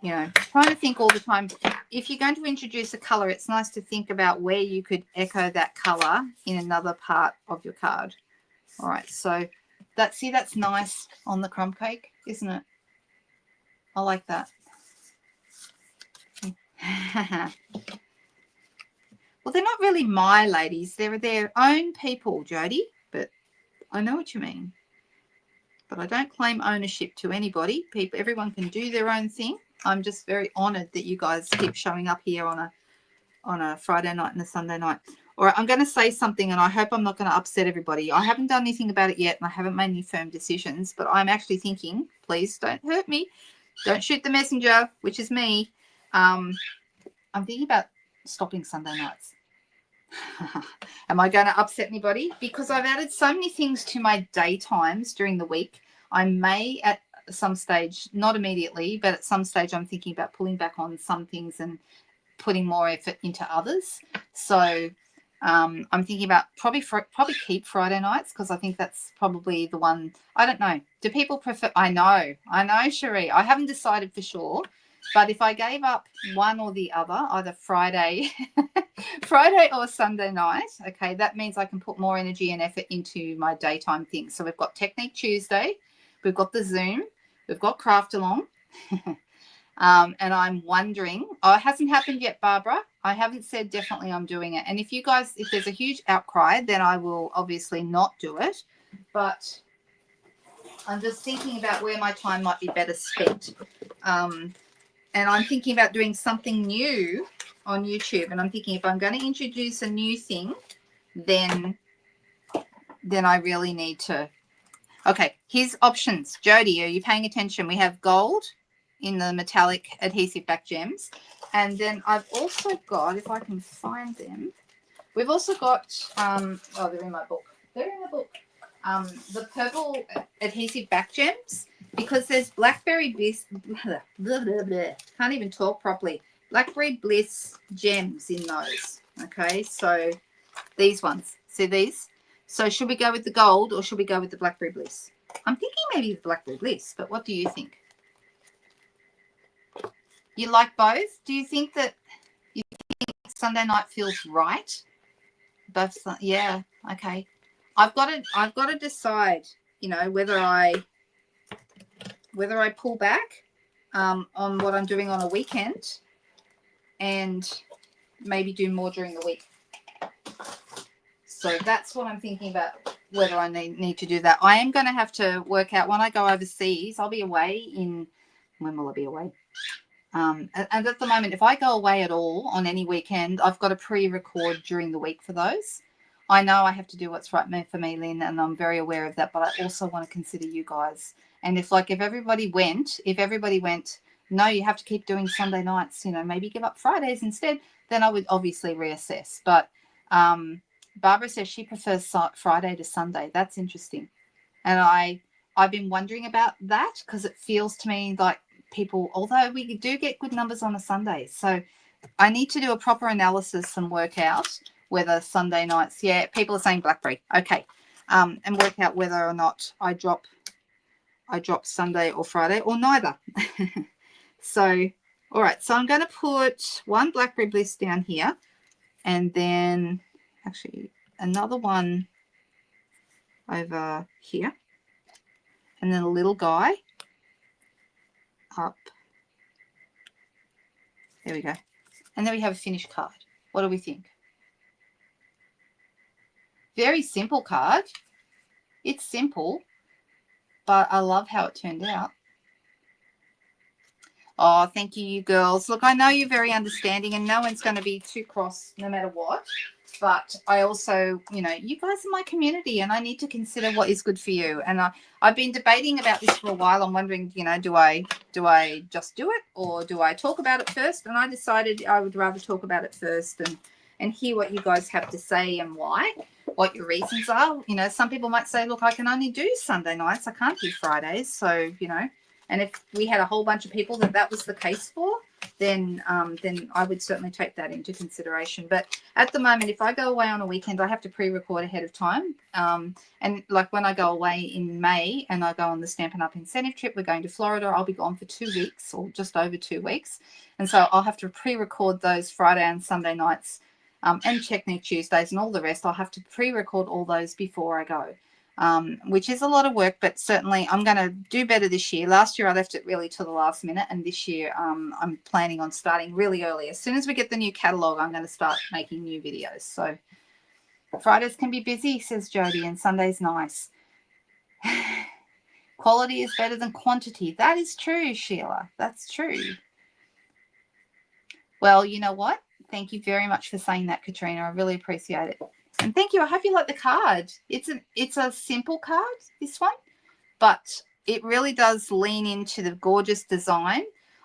you know, trying to think all the time. If you're going to introduce a colour, it's nice to think about where you could echo that colour in another part of your card. All right, so that's nice on the crumb cake, isn't it? I like that. Well, they're not really my ladies. They're their own people, Jody, but I know what you mean. But I don't claim ownership to anybody. Everyone can do their own thing. I'm just very honoured that you guys keep showing up here on a Friday night and a Sunday night. All right, I'm going to say something, and I hope I'm not going to upset everybody. I haven't done anything about it yet, and I haven't made any firm decisions, but I'm actually thinking, please don't hurt me. Don't shoot the messenger, which is me. I'm thinking about stopping Sunday nights. Am I going to upset anybody? Because I've added so many things to my daytimes during the week. I may at some stage, not immediately, but at some stage I'm thinking about pulling back on some things and putting more effort into others. So I'm thinking about probably keep Friday nights, because I think that's probably the one. I don't know. Do people prefer? I know, Cherie. I haven't decided for sure. But if I gave up one or the other, either Friday or Sunday night, okay, that means I can put more energy and effort into my daytime things. So we've got Technique Tuesday, we've got the Zoom, we've got Craft Along. And I'm wondering, it hasn't happened yet, Barbara. I haven't said definitely I'm doing it. And if there's a huge outcry, then I will obviously not do it. But I'm just thinking about where my time might be better spent. And I'm thinking about doing something new on YouTube. And I'm thinking if I'm going to introduce a new thing, then I really need to. Okay, here's options. Jody, are you paying attention? We have gold in the metallic adhesive back gems. And then I've also got, if I can find them, we've also got, they're in my book. The purple adhesive back gems, because there's Blackberry Bliss, can't even talk properly, Blackberry Bliss gems in those. Okay, so these ones, see these? So should we go with the gold or should we go with the Blackberry Bliss? I'm thinking maybe the Blackberry Bliss, but what do you think? You like both? Do you think that Sunday night feels right? Both, yeah, okay. I've got to decide, you know, whether I pull back on what I'm doing on a weekend and maybe do more during the week. So that's what I'm thinking about, whether I need to do that. I am going to have to work out when I go overseas. I'll be away when will I be away? And at the moment, if I go away at all on any weekend, I've got to pre-record during the week for those. I know I have to do what's right for me, Lynn, and I'm very aware of that, but I also want to consider you guys. And if everybody went, no, you have to keep doing Sunday nights, you know, maybe give up Fridays instead, then I would obviously reassess. But Barbara says she prefers Friday to Sunday. That's interesting. And I've been wondering about that, because it feels to me like people, although we do get good numbers on a Sunday. So I need to do a proper analysis and work out whether Sunday nights, yeah, people are saying blackberry. Okay. And work out whether or not I drop Sunday or Friday or neither. So, all right. So I'm going to put one blackberry bliss down here and then actually another one over here and then a little guy up. There we go. And then we have a finished card. What do we think? Very simple card. It's simple, but I love how it turned out. Oh, thank you, you girls. Look, I know you're very understanding and no one's going to be too cross no matter what. But I also, you know, you guys are my community and I need to consider what is good for you. And I've been debating about this for a while. I'm wondering, you know, do I just do it or do I talk about it first? And I decided I would rather talk about it first and hear what you guys have to say and why, what your reasons are. You know, some people might say, look, I can only do Sunday nights. I can't do Fridays. So, you know, and if we had a whole bunch of people that was the case for, then I would certainly take that into consideration. But at the moment, if I go away on a weekend, I have to pre-record ahead of time. And like when I go away in May and I go on the Stampin' Up incentive trip, we're going to Florida. I'll be gone for 2 weeks or just over 2 weeks. And so I'll have to pre-record those Friday and Sunday nights and Check-Knee Tuesdays and all the rest. I'll have to pre-record all those before I go. Which is a lot of work, but certainly I'm going to do better this year. Last year I left it really to the last minute, and this year I'm planning on starting really early. As soon as we get the new catalogue, I'm going to start making new videos. So Fridays can be busy, says Jody, and Sunday's nice. Quality is better than quantity. That is true, Sheila. That's true. Well, you know what? Thank you very much for saying that, Katrina. I really appreciate it. And thank you. I hope you like the card. It's a simple card, this one, but it really does lean into the gorgeous design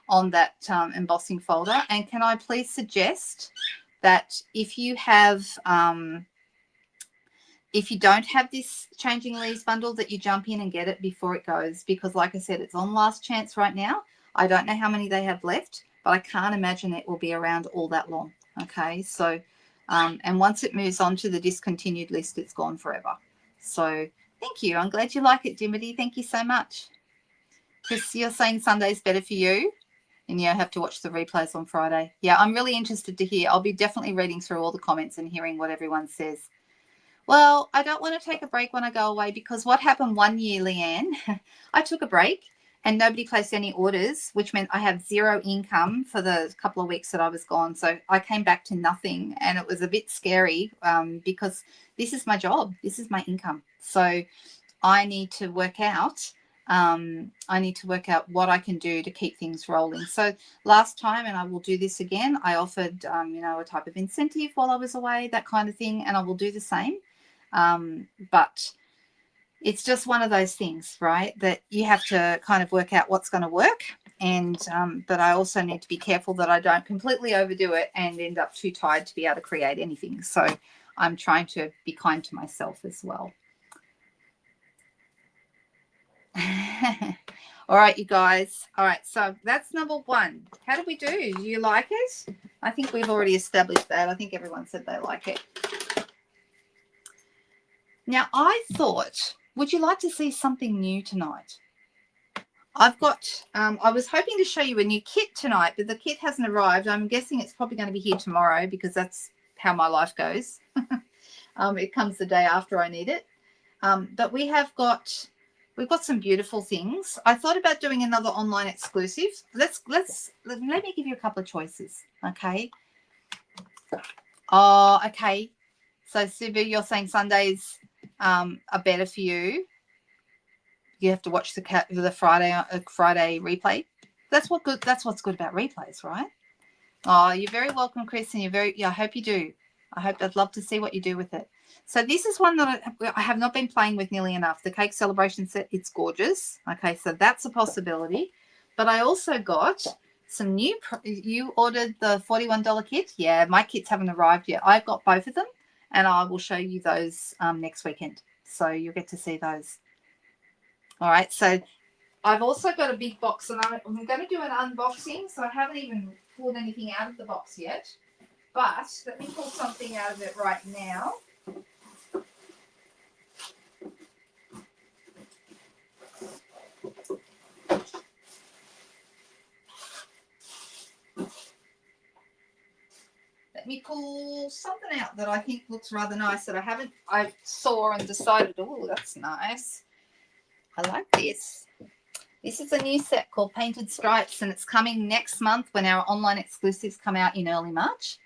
on that embossing folder. And can I please suggest that if you have, if you don't have this Changing Leaves bundle, that you jump in and get it before it goes, because like I said, it's on last chance right now. I don't know how many they have left, but I can't imagine it will be around all that long. Okay, so and once it moves on to the discontinued list, it's gone forever. So thank you. I'm glad you like it, Dimity. Thank you so much. Chris, you're saying Sunday's better for you, and you have to watch the replays on Friday. Yeah, I'm really interested to hear. I'll be definitely reading through all the comments and hearing what everyone says. Well, I don't want to take a break when I go away, because what happened one year, Leanne, I took a break and nobody placed any orders, which meant I have zero income for the couple of weeks that I was gone. So I came back to nothing, and it was a bit scary because this is my job. This is my income. So I need to work out. What I can do to keep things rolling. So last time, and I will do this again, I offered, you know, a type of incentive while I was away, that kind of thing, and I will do the same. But it's just one of those things, right, that you have to kind of work out what's going to work. And but I also need to be careful that I don't completely overdo it and end up too tired to be able to create anything. So I'm trying to be kind to myself as well. All right, you guys. All right, so that's number one. How did we do? Do you like it? I think we've already established that. I think everyone said they like it. Now, I thought, would you like to see something new tonight? I've got, I was hoping to show you a new kit tonight, but the kit hasn't arrived. I'm guessing it's probably going to be here tomorrow, because that's how my life goes. It comes the day after I need it. But we've got some beautiful things. I thought about doing another online exclusive. Let me give you a couple of choices. Okay. Oh, okay. So Subu, you're saying Sundays are better for you. You have to watch the Friday replay. That's what's good about replays, right? Oh, you're very welcome, Chris, and I hope you do. I'd love to see what you do with it. So this is one that I have not been playing with nearly enough. The cake celebration set, it's gorgeous. Okay, so that's a possibility. But I also got some new. You ordered the $41 kit. Yeah, my kits haven't arrived yet. I've got both of them, and I will show you those next weekend. So you'll get to see those. All right, so I've also got a big box, and I'm going to do an unboxing, so I haven't even pulled anything out of the box yet. But let me pull something out of it right now. Let me pull something out that I think looks rather nice that I saw and decided, oh, that's nice. I like this. This is a new set called Painted Stripes, and it's coming next month when our online exclusives come out in early March.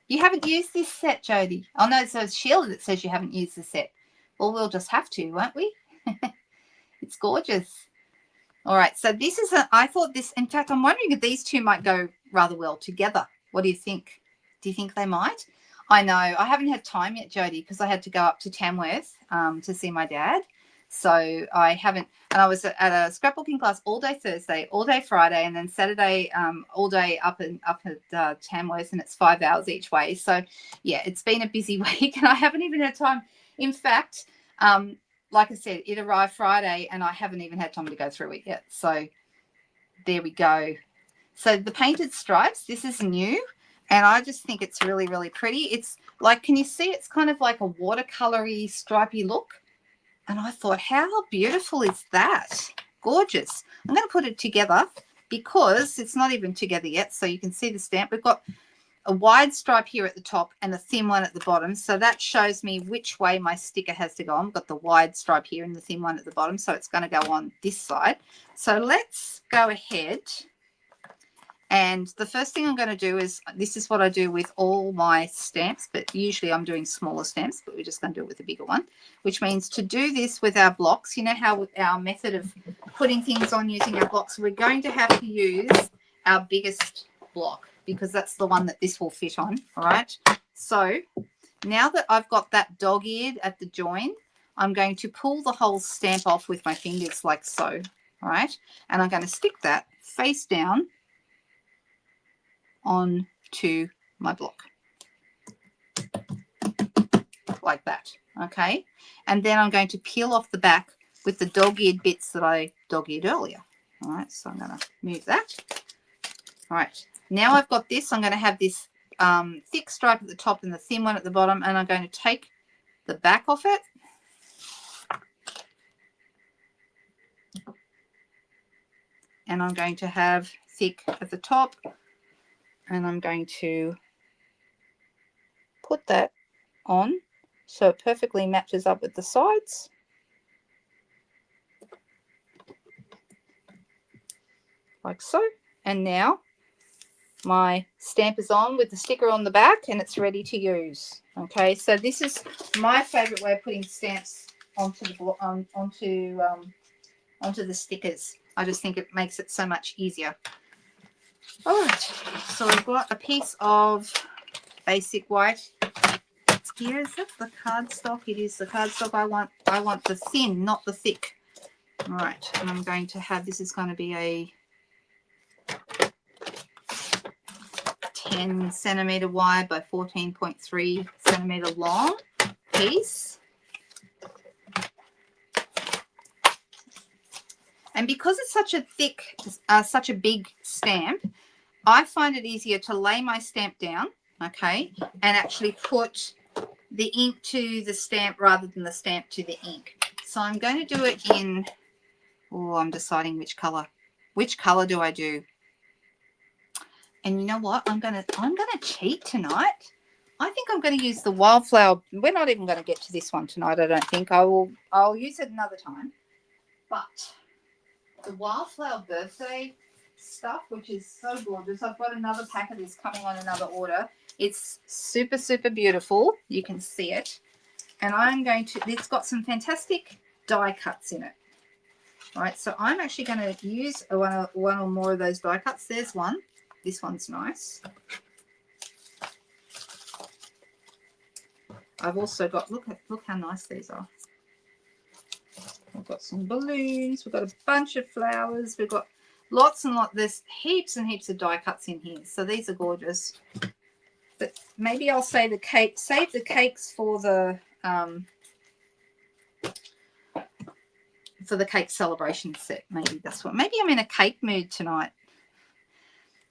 You haven't used this set, Jodie. Oh, no, so it's Sheila that says you haven't used the set. Well, we'll just have to, won't we? It's gorgeous. All right, so this is I thought this, in fact, I'm wondering if these two might go rather well together. What do you think? Do you think they might? I know. I haven't had time yet, Jodie, because I had to go up to Tamworth to see my dad. So I haven't, and I was at a scrapbooking class all day Thursday, all day Friday, and then Saturday all day up at Tamworth, and it's 5 hours each way. So yeah, it's been a busy week, and I haven't even had time. In fact, like I said, it arrived Friday, and I haven't even had time to go through it yet. So there we go. So the Painted Stripes, this is new, and I just think it's really, really pretty. It's like, can you see? It's kind of like a watercolour-y, stripy look. And I thought, how beautiful is that? Gorgeous. I'm going to put it together because it's not even together yet, so you can see the stamp. We've got a wide stripe here at the top and a thin one at the bottom, so that shows me which way my sticker has to go on. I've got the wide stripe here and the thin one at the bottom, so it's going to go on this side. So let's go ahead. And the first thing I'm going to do is, this is what I do with all my stamps, but usually I'm doing smaller stamps, but we're just going to do it with a bigger one, which means to do this with our blocks, you know how our method of putting things on using our blocks, we're going to have to use our biggest block because that's the one that this will fit on, all right? So now that I've got that dog-eared at the join, I'm going to pull the whole stamp off with my fingers like so, all right? And I'm going to stick that face down onto my block like that, okay? And then I'm going to peel off the back with the dog-eared bits that I dog-eared earlier. All right, so I'm going to move that. All right, now I've got this. I'm going to have this thick stripe at the top and the thin one at the bottom, and I'm going to take the back off it. And I'm going to have thick at the top, and I'm going to put that on so it perfectly matches up with the sides. Like so. And now my stamp is on with the sticker on the back and it's ready to use. Okay, so this is my favorite way of putting stamps onto the stickers. I just think it makes it so much easier. All right, so I've got a piece of basic white. Here is it, the cardstock. It is the cardstock I want. I want the thin, not the thick. All right, and I'm going to have, this is going to be a 10 centimeter wide by 14.3 centimeter long piece. And because it's such a thick, such a big stamp, I find it easier to lay my stamp down, okay, and actually put the ink to the stamp rather than the stamp to the ink. So I'm going to do it in, oh, I'm deciding which color. Which color do I do? And you know what? I'm gonna cheat tonight. I think I'm going to use the Wildflower. We're not even going to get to this one tonight, I don't think. I'll use it another time. But the Wildflower birthday stuff, which is so gorgeous. I've got another pack of this coming on another order. It's super, super beautiful. You can see it. And I'm going to, it's got some fantastic die cuts in it. All right, so I'm actually going to use one or more of those die cuts. There's one. This one's nice. I've also got, look how nice these are. We've got some balloons. We've got a bunch of flowers. We've got lots and lots. There's heaps and heaps of die cuts in here. So these are gorgeous. But maybe I'll save the cakes for the for the cake celebration set. Maybe that's what. Maybe I'm in a cake mood tonight.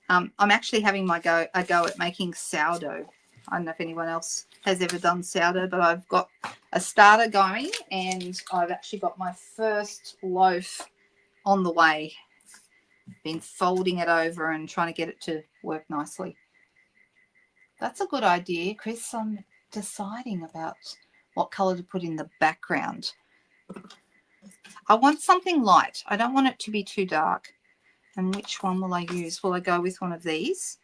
I'm actually having a go at making sourdough. I don't know if anyone else has ever done sourdough, but I've got a starter going and I've actually got my first loaf on the way. Been folding it over and trying to get it to work nicely. That's a good idea, Chris. I'm deciding about what colour to put in the background. I want something light. I don't want it to be too dark. And which one will I use? Will I go with one of these?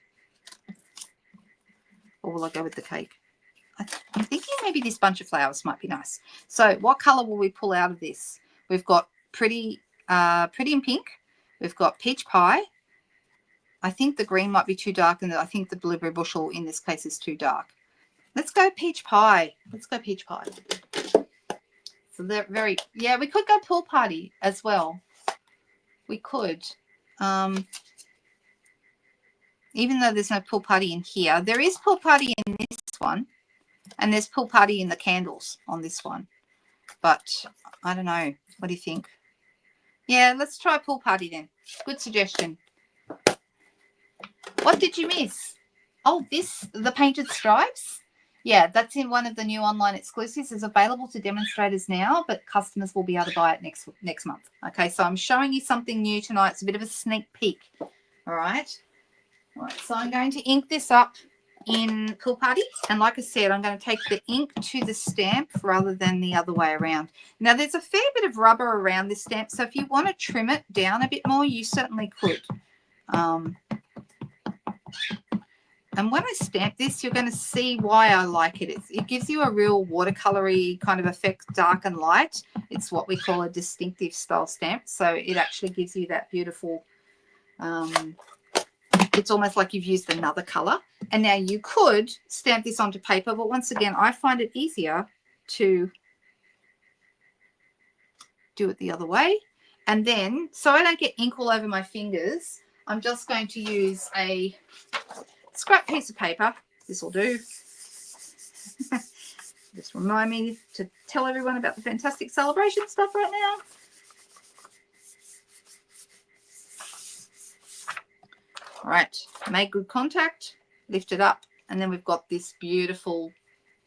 Or will I go with the cake? I'm thinking maybe this bunch of flowers might be nice. So what colour will we pull out of this? We've got pretty and pink. We've got peach pie. I think the green might be too dark, and I think the blueberry bushel in this case is too dark. Let's go peach pie. Let's go peach pie. So they're very, yeah, we could go pool party as well. We could. Even though there's no pool party in here, there is pool party in this one. And there's pool party in the candles on this one. But I don't know. What do you think? Yeah, let's try pool party then. Good suggestion. What did you miss? Oh, the painted stripes? Yeah, that's in one of the new online exclusives. It's available to demonstrators now, but customers will be able to buy it next month. Okay, so I'm showing you something new tonight. It's a bit of a sneak peek. All right. All right, so I'm going to ink this up in Pool Party. And like I said, I'm going to take the ink to the stamp rather than the other way around. Now, there's a fair bit of rubber around this stamp, so if you want to trim it down a bit more, you certainly could. And when I stamp this, you're going to see why I like it. It gives you a real watercolour-y kind of effect, dark and light. It's what we call a distinctive style stamp. So it actually gives you that beautiful, it's almost like you've used another colour. And now you could stamp this onto paper, but once again, I find it easier to do it the other way. And then, so I don't get ink all over my fingers, I'm just going to use a scrap piece of paper. This will do. Just remind me to tell everyone about the fantastic celebration stuff right now. All right, make good contact, lift it up, and then we've got this beautiful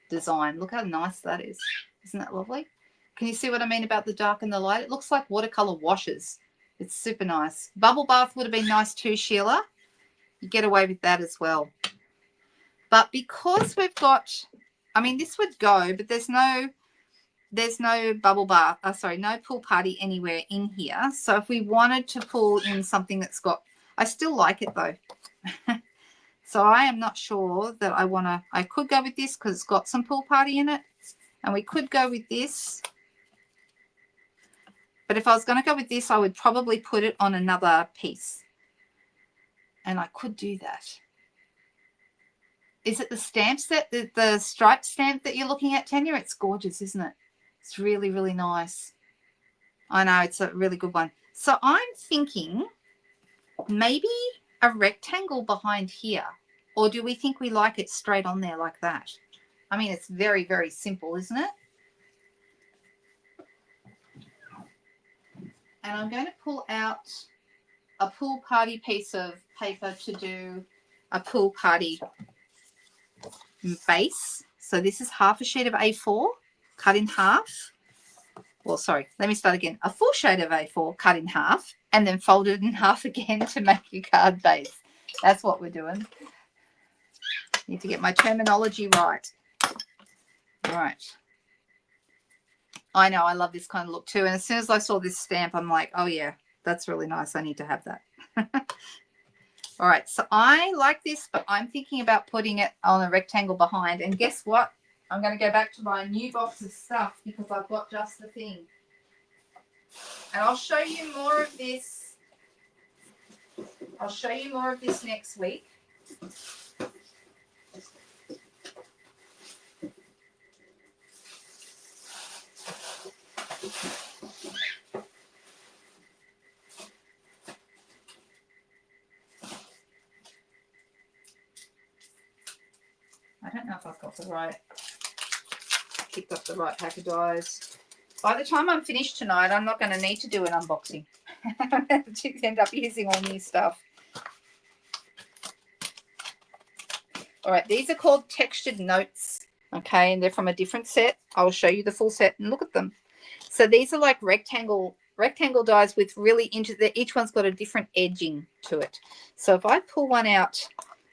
design. Look how nice that is. Isn't that lovely? Can you see what I mean about the dark and the light? It looks like watercolor washes. It's super nice. Bubble bath would have been nice too, Sheila. You get away with that as well. But because we've got, I mean, this would go, but there's no bubble bath, no pool party anywhere in here. So if we wanted to pull in something that's got, I still like it though. So I am not sure that I could go with this because it's got some pool party in it. And we could go with this. But if I was going to go with this, I would probably put it on another piece. And I could do that. Is it the stamp set, the striped stamp that you're looking at, Tanya? It's gorgeous, isn't it? It's really, really nice. I know, it's a really good one. So I'm thinking maybe a rectangle behind here. Or do we think we like it straight on there like that? I mean, it's very, very simple, isn't it? And I'm going to pull out a pool party piece of paper to do a pool party base. So this is half a sheet of A4 cut in half. Well, sorry, let me start again. A full sheet of A4 cut in half and then folded in half again to make your card base. That's what we're doing. Need to get my terminology right. All right. I know, I love this kind of look too. And as soon as I saw this stamp, I'm like, oh yeah, that's really nice. I need to have that. All right, so I like this, but I'm thinking about putting it on a rectangle behind. And guess what? I'm going to go back to my new box of stuff because I've got just the thing. And I'll show you more of this. I'll show you more of this next week. I don't know if I've got the right, picked up the right pack of dies. by the time I'm finished tonight, I'm not going to need to do an unboxing. I'm going to end up using all new stuff. All right, these are called Textured Notes, okay, and they're from a different set. I'll show you the full set and look at them. So these are like rectangle dies with really each one's got a different edging to it. So if I pull one out,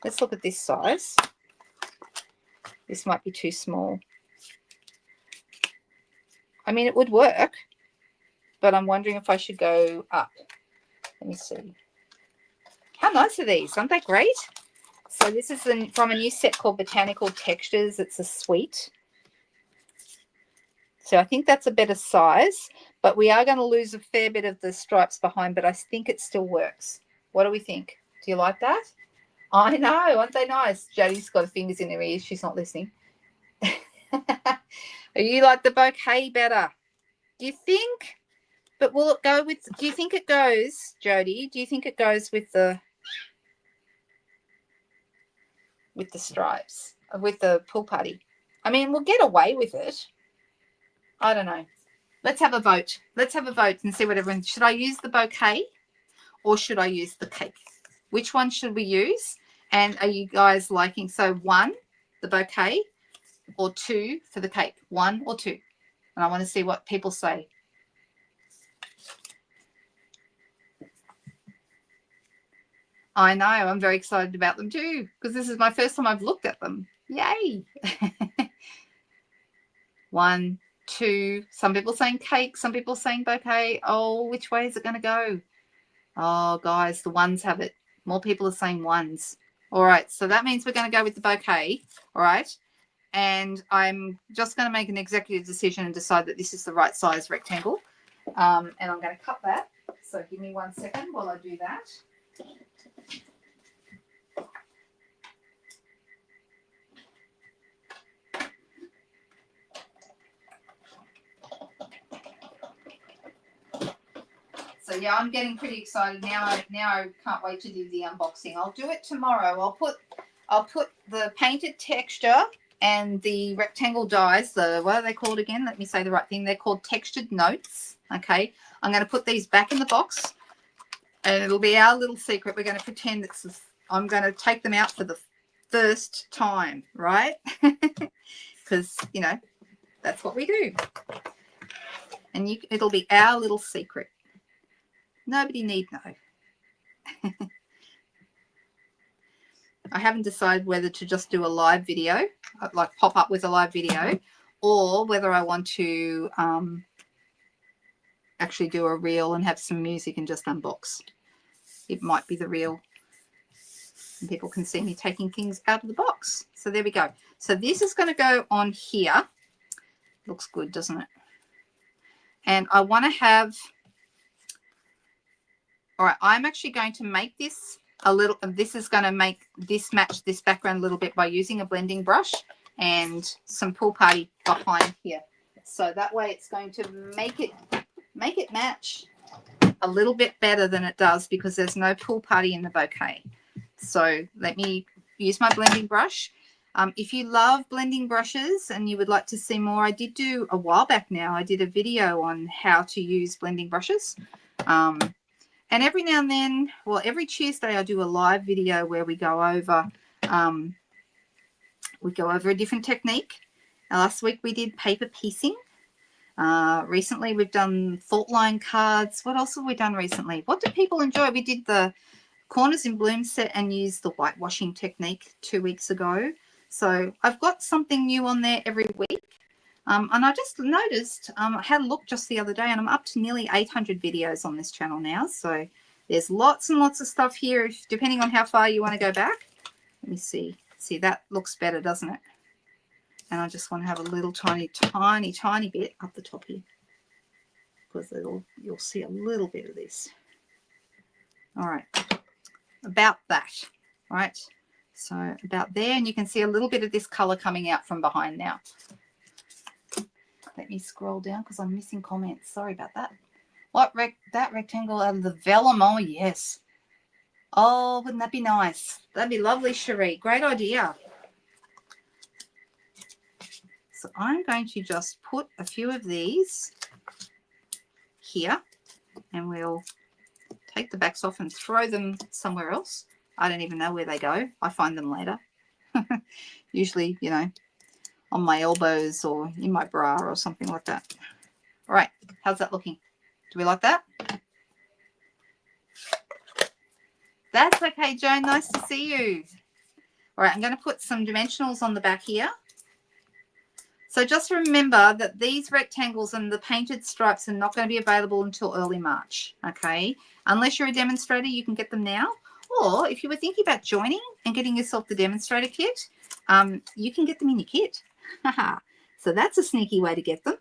let's look at this size. This might be too small. I mean, it would work, but I'm wondering if I should go up. Let me see. How nice are these? Aren't they great? So this is from a new set called Botanical Textures. It's a suite. So I think that's a better size, but we are going to lose a fair bit of the stripes behind, but I think it still works. What do we think? Do you like that? I know, aren't they nice? Jodie's got her fingers in her ears. She's not listening. You like the bouquet better? Do you think? But will it go with, do you think it goes, Jodie? Do you think it goes with the stripes, with the pool party? I mean, we'll get away with it. I don't know. Let's have a vote. Let's have a vote and see what everyone, should I use the bouquet or should I use the cake? Which one should we use? And are you guys liking, so 1, the bouquet, or 2 for the cake? 1 or 2? And I want to see what people say. I know, I'm very excited about them too, because this is my first time I've looked at them. Yay. 1, 2, some people saying cake, some people saying bouquet. Oh, which way is it going to go? Oh, guys, the ones have it. More people are saying ones. All right, so that means we're going to go with the bouquet, all right? And I'm just going to make an executive decision and decide that this is the right size rectangle. And I'm going to cut that. So give me 1 second while I do that. So yeah, I'm getting pretty excited now. I can't wait to do the unboxing. I'll do it tomorrow. I'll put the painted texture and the rectangle dies. What are they called again? Let me say the right thing. They're called Textured Notes. Okay, I'm going to put these back in the box, and it'll be our little secret. We're going to pretend I'm going to take them out for the first time, right? Because you know that's what we do, and it'll be our little secret. Nobody need know. I haven't decided whether to just do a live video, like pop up with a live video, or whether I want to actually do a reel and have some music and just unbox. It might be the reel. And people can see me taking things out of the box. So there we go. So this is going to go on here. Looks good, doesn't it? And I want to have... All right, I'm actually going to make this a little, this is going to make this match this background a little bit by using a blending brush and some pool party behind here. So that way it's going to make it match a little bit better than it does because there's no pool party in the bouquet. So let me use my blending brush. If you love blending brushes and you would like to see more, I did do a while back now, I did a video on how to use blending brushes. And every now and then, well, every Tuesday I do a live video where we go over a different technique. Last week we did paper piecing. Recently we've done fault line cards. What else have we done recently? What do people enjoy? We did the Corners in Bloom set and used the whitewashing technique 2 weeks ago. So I've got something new on there every week. And I just noticed, I had a look just the other day and I'm up to nearly 800 videos on this channel now. So there's lots and lots of stuff here, depending on how far you want to go back. Let me see. See, that looks better, doesn't it? And I just want to have a little tiny bit up the top here. Because you'll see a little bit of this. All right. About that. Right. So about there. And you can see a little bit of this color coming out from behind now. Let me scroll down because I'm missing comments. Sorry about that. That rectangle out of the vellum. Oh, yes. Oh, wouldn't that be nice? That'd be lovely, Cherie. Great idea. So I'm going to just put a few of these here, and we'll take the backs off and throw them somewhere else. I don't even know where they go. I find them later. Usually, you know, on my elbows or in my bra or something like that. All right, how's that looking? Do we like that? That's okay, Joan. Nice to see you. All right, I'm going to put some dimensionals on the back here. So just remember that these rectangles and the painted stripes are not going to be available until early March, okay? Unless you're a demonstrator, you can get them now. Or if you were thinking about joining and getting yourself the demonstrator kit, you can get them in your kit. So that's a sneaky way to get them.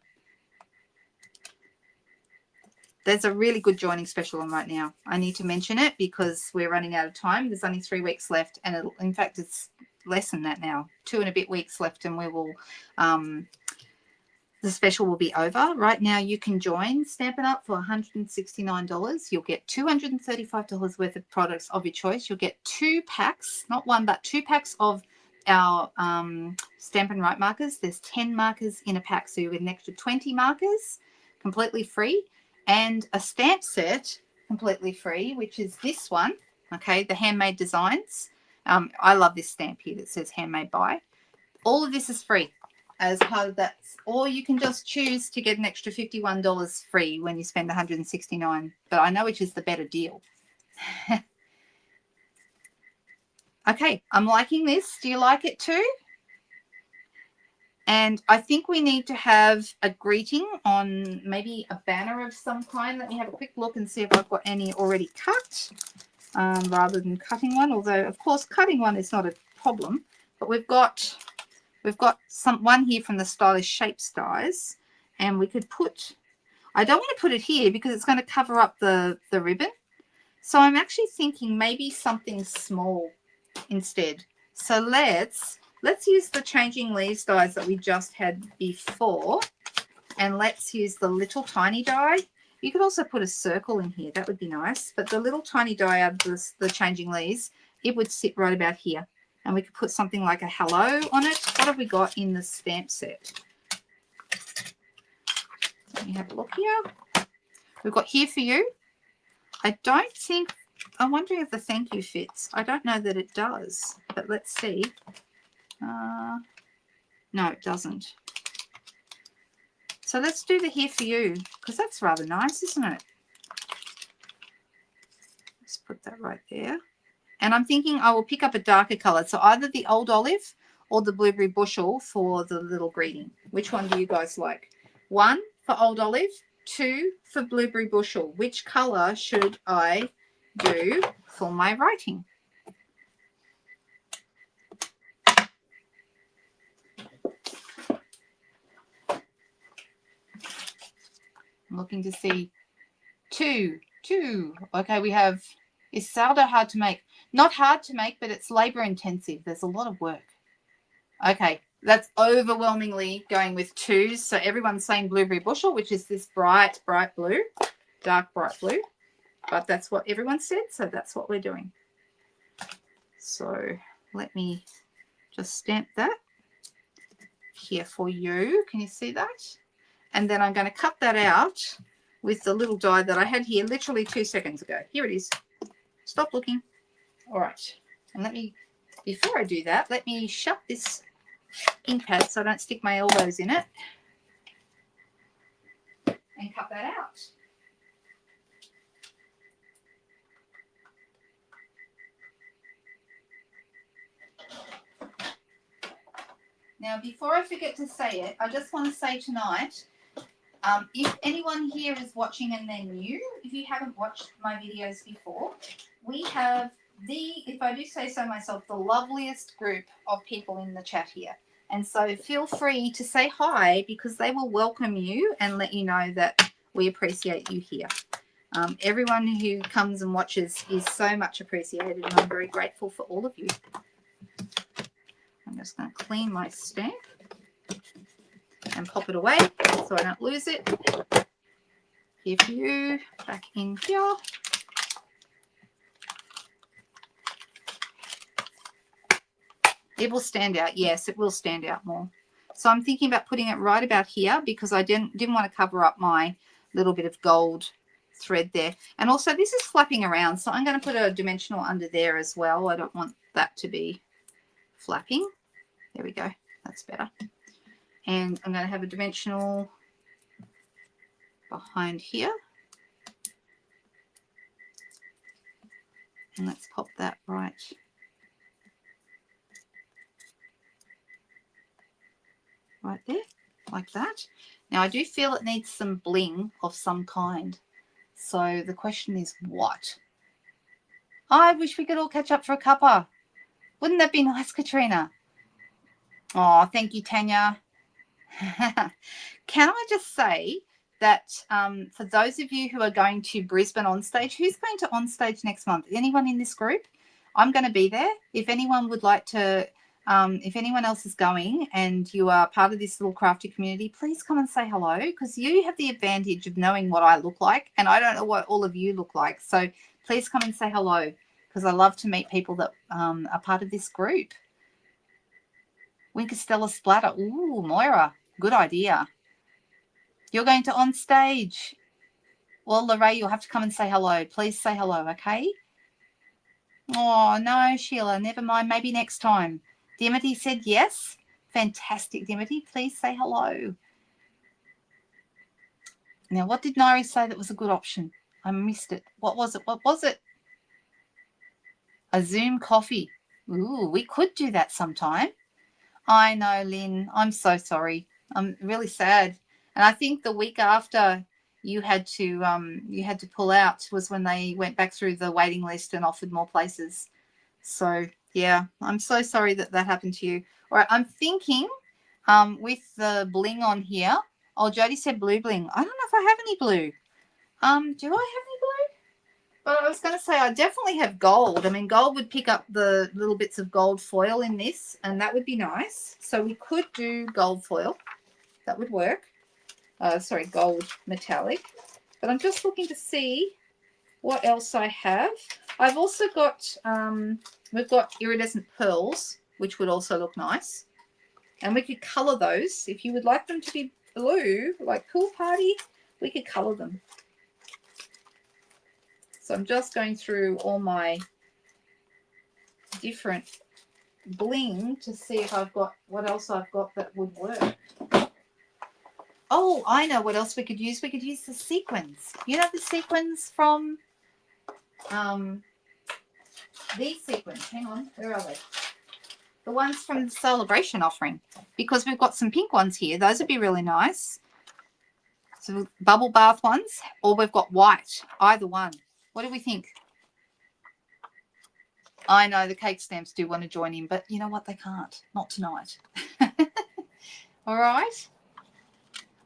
There's a really good joining special on right now. I need to mention it because we're running out of time. There's only 3 weeks left, and in fact, it's less than that now. 2 and a bit weeks left, and we will. The special will be over. Right now, you can join Stampin' Up for $169. You'll get $235 worth of products of your choice. You'll get 2 packs, not 1, but 2 packs of our Stampin' Right markers. There's 10 markers in a pack, so you get an extra 20 markers completely free, and a stamp set completely free, which is this one, okay, the Handmade Designs. I love this stamp here that says Handmade By. All of this is free as part of that, or you can just choose to get an extra $51 free when you spend $169, but I know which is the better deal. Okay, I'm liking this. Do you like it too? And I think we need to have a greeting on maybe a banner of some kind. Let me have a quick look and see if I've got any already cut, rather than cutting one, although of course cutting one is not a problem, but we've got one here from the Stylish Shapes Dies, and we could put, I don't want to put it here because it's going to cover up the ribbon. So I'm actually thinking maybe something small instead. So let's use the Changing Leaves dies that we just had before, and let's use the little tiny die. You could also put a circle in here. That would be nice. But the little tiny die out of the Changing Leaves, it would sit right about here. And we could put something like a hello on it. What have we got in the stamp set? Let me have a look here. We've got Here For You. I don't think, I'm wondering if the thank you fits. I don't know that it does, but let's see. No, it doesn't. So let's do the Here For You, because that's rather nice, isn't it? Let's put that right there. And I'm thinking I will pick up a darker color. So either the Old Olive or the Blueberry Bushel for the little greeting. Which one do you guys like? 1 for Old Olive, 2 for Blueberry Bushel. Which color should I do for my writing? I'm looking to see 2. Okay, we have, is sourdough hard to make? Not hard to make, but it's labor intensive. There's a lot of work. Okay, that's overwhelmingly going with 2s. So everyone's saying Blueberry Bushel, which is this bright blue, dark bright blue. But that's what everyone said, so that's what we're doing. So let me just stamp that Here For You. Can you see that? And then I'm going to cut that out with the little die that I had here literally 2 seconds ago. Here it is. Stop looking. All right. And let me, before I do that, let me shut this ink pad so I don't stick my elbows in it. And cut that out. Now, before I forget to say it, I just want to say tonight, if anyone here is watching and they're new, if you haven't watched my videos before, we have if I do say so myself, the loveliest group of people in the chat here. And so feel free to say hi because they will welcome you and let you know that we appreciate you here. Everyone who comes and watches is so much appreciated, and I'm very grateful for all of you. I'm just going to clean my stamp and pop it away so I don't lose it. Here For You, back in here. It will stand out. Yes, it will stand out more. So I'm thinking about putting it right about here because I didn't want to cover up my little bit of gold thread there. And also this is flapping around, so I'm going to put a dimensional under there as well. I don't want that to be flapping. There we go. That's better. And I'm going to have a dimensional behind here. And let's pop that right there, like that. Now I do feel it needs some bling of some kind. So the question is what? I wish we could all catch up for a cuppa. Wouldn't that be nice, Katrina? Oh, thank you, Tanya. Can I just say that for those of you who are going to Brisbane on stage, who's going to on stage next month? Anyone in this group? I'm going to be there. If anyone would like to, if anyone else is going and you are part of this little crafty community, please come and say hello, because you have the advantage of knowing what I look like, and I don't know what all of you look like. So please come and say hello, because I love to meet people that are part of this group. Winkestella Splatter. Ooh, Moira, good idea. You're going to on stage. Well, Lorraine, you'll have to come and say hello. Please say hello, okay? Oh, no, Sheila, never mind. Maybe next time. Dimity said yes. Fantastic, Dimity. Please say hello. Now, what did Nairi say that was a good option? I missed it. What was it? What was it? A Zoom coffee. Ooh, we could do that sometime. I know, Lynn. I'm so sorry. I'm really sad. And I think the week after you had to pull out was when they went back through the waiting list and offered more places. So yeah, I'm so sorry that that happened to you. All right, I'm thinking with the bling on here. Oh, Jody said blue bling. I don't know if I have any blue. Do I have any blue? But I was going to say I definitely have gold. I mean, gold would pick up the little bits of gold foil in this, and that would be nice. So we could do gold foil. That would work. Sorry, gold metallic. But I'm just looking to see what else I have. I've also got, we've got iridescent pearls, which would also look nice. And we could colour those. If you would like them to be blue, like Pool Party, we could colour them. So I'm just going through all my different bling to see if I've got what else I've got that would work. Oh, I know what else we could use. We could use the sequins. You know the sequins from these sequins. Hang on, where are they? The ones from the celebration offering, because we've got some pink ones here. Those would be really nice. So bubble bath ones, or we've got white. Either one. What do we think? I know the cake stamps do want to join in, but you know what? They can't. Not tonight. All right.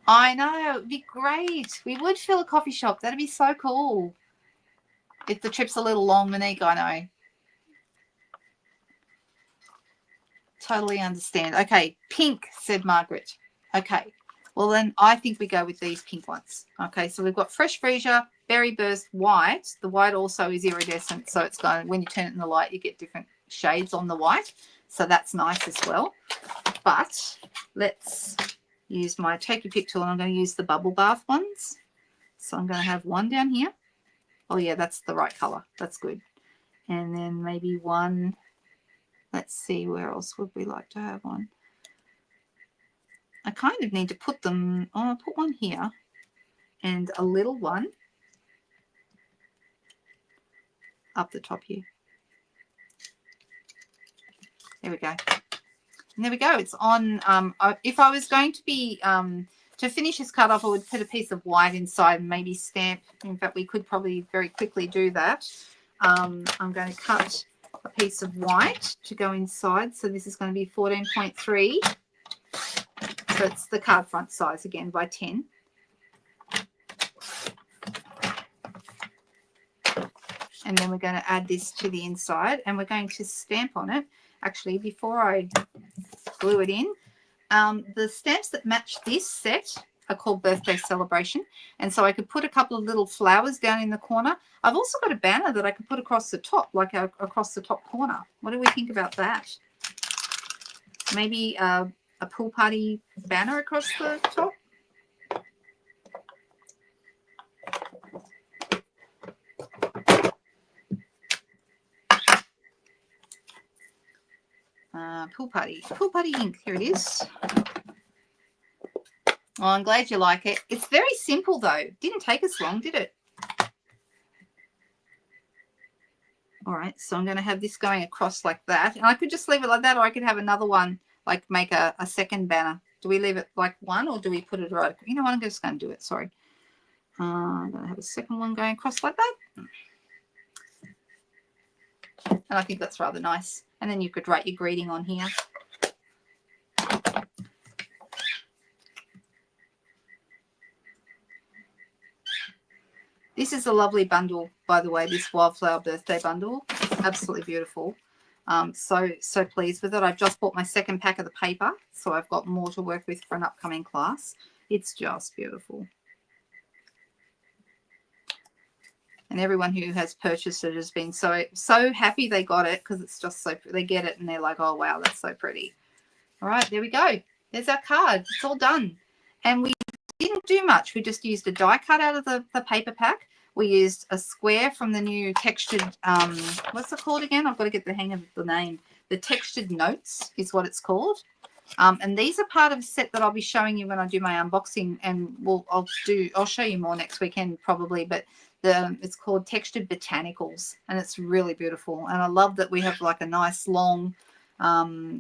I know. It would be great. We would fill a coffee shop. That'd be so cool. If the trip's a little long, Monique, I know. Totally understand. Okay, pink, said Margaret. Okay. Well, then I think we go with these pink ones. Okay, so we've got Fresh Freesia, Berry Burst, white. The white also is iridescent, so it's going, when you turn it in the light, you get different shades on the white. So that's nice as well. But let's use my Take Your Pick tool, and I'm going to use the bubble bath ones. So I'm going to have one down here. Oh, yeah, that's the right color. That's good. And then maybe one. Let's see, where else would we like to have one? I kind of need to put them, oh, I'll put one here and a little one up the top here. There we go. And there we go. It's on, if I was going to be, to finish this cut off, I would put a piece of white inside and maybe stamp. In fact, we could probably very quickly do that. I'm going to cut a piece of white to go inside. So this is going to be 14.3. So it's the card front size again by 10. And then we're going to add this to the inside, and we're going to stamp on it. Actually, before I glue it in, the stamps that match this set are called Birthday Celebration. And so I could put a couple of little flowers down in the corner. I've also got a banner that I could put across the top, like across the top corner. What do we think about that? Maybe a Pool Party banner across the top. Pool Party ink. Here it is. Oh, I'm glad you like it. It's very simple though. Didn't take us long, did it? All right, so I'm going to have this going across like that. And I could just leave it like that, or I could have another one, like make a second banner. Do we leave it like one, or do we put it right? You know what, I'm just going to do it, sorry. I'm going to have a second one going across like that. And I think that's rather nice. And then you could write your greeting on here. This is a lovely bundle, by the way, this Wildflower Birthday Bundle. Absolutely beautiful. So pleased with it. I've just bought my second pack of the paper, so I've got more to work with for an upcoming class. It's just beautiful. And everyone who has purchased it has been so happy they got it, because it's just so, they get it and they're like, oh, wow, that's so pretty. All right, there we go. There's our card. It's all done. And we didn't do much. We just used a die cut out of the paper pack. We used a square from the new textured, what's it called again? I've got to get the hang of the name. The Textured Notes is what it's called. And these are part of a set that I'll be showing you when I do my unboxing, and I'll show you more next weekend probably, but it's called Textured Botanicals, and it's really beautiful. And I love that we have like a nice long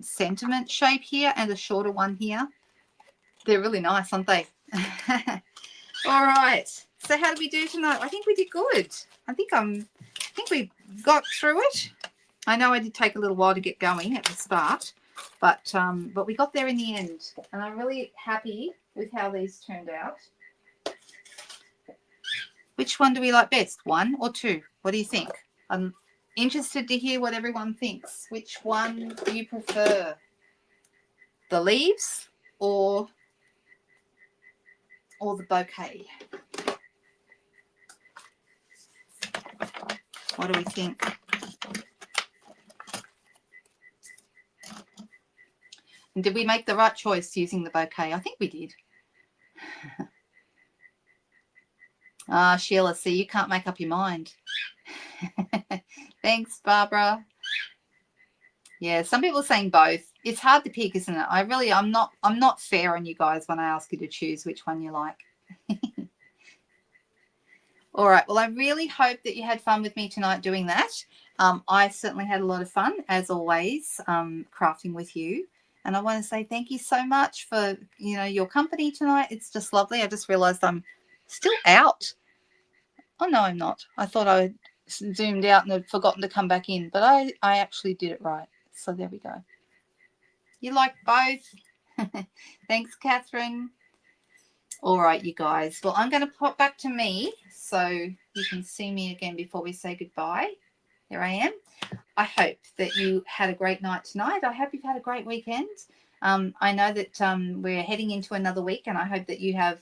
sentiment shape here and a shorter one here. They're really nice, aren't they? All right, so how did we do tonight? I think we did good. I think we got through it. I know I did take a little while to get going at the start, but we got there in the end, and I'm really happy with how these turned out. Which one do we like best, 1 or 2? What do you think? I'm interested to hear what everyone thinks. Which one do you prefer? The leaves or the bouquet? What do we think? And did we make the right choice using the bouquet? I think we did. Sheila, see, you can't make up your mind. Thanks, Barbara. Yeah, some people are saying both. It's hard to pick, isn't it? I'm not fair on you guys when I ask you to choose which one you like. All right. Well, I really hope that you had fun with me tonight doing that. I certainly had a lot of fun, as always, crafting with you. And I want to say thank you so much for, your company tonight. It's just lovely. I just realized I'm still out. Oh, no, I'm not. I thought I had zoomed out and had forgotten to come back in, but I actually did it right. So there we go. You like both? Thanks, Catherine. All right, you guys. Well, I'm going to pop back to me so you can see me again before we say goodbye. There I am. I hope that you had a great night tonight. I hope you've had a great weekend. I know that we're heading into another week, and I hope that you have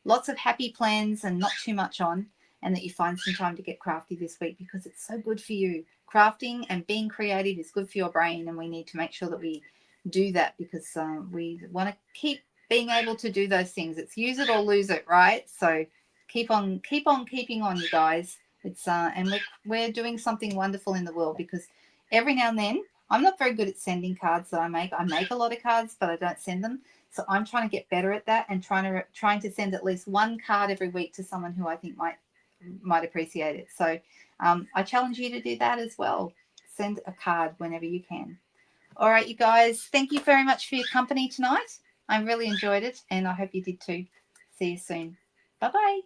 lots of happy plans and not too much on, and that you find some time to get crafty this week, because it's so good for you. Crafting and being creative is good for your brain, and we need to make sure that we do that, because we want to keep being able to do those things. It's use it or lose it, right? So keep on keeping on, you guys. It's and we're doing something wonderful in the world, because every now and then, I'm not very good at sending cards that I make. I make a lot of cards, but I don't send them. So I'm trying to get better at that, and trying to send at least one card every week to someone who I think might appreciate it. So I challenge you to do that as well. Send a card whenever you can. All right, you guys, thank you very much for your company tonight. I really enjoyed it, and I hope you did too. See you soon. Bye-bye.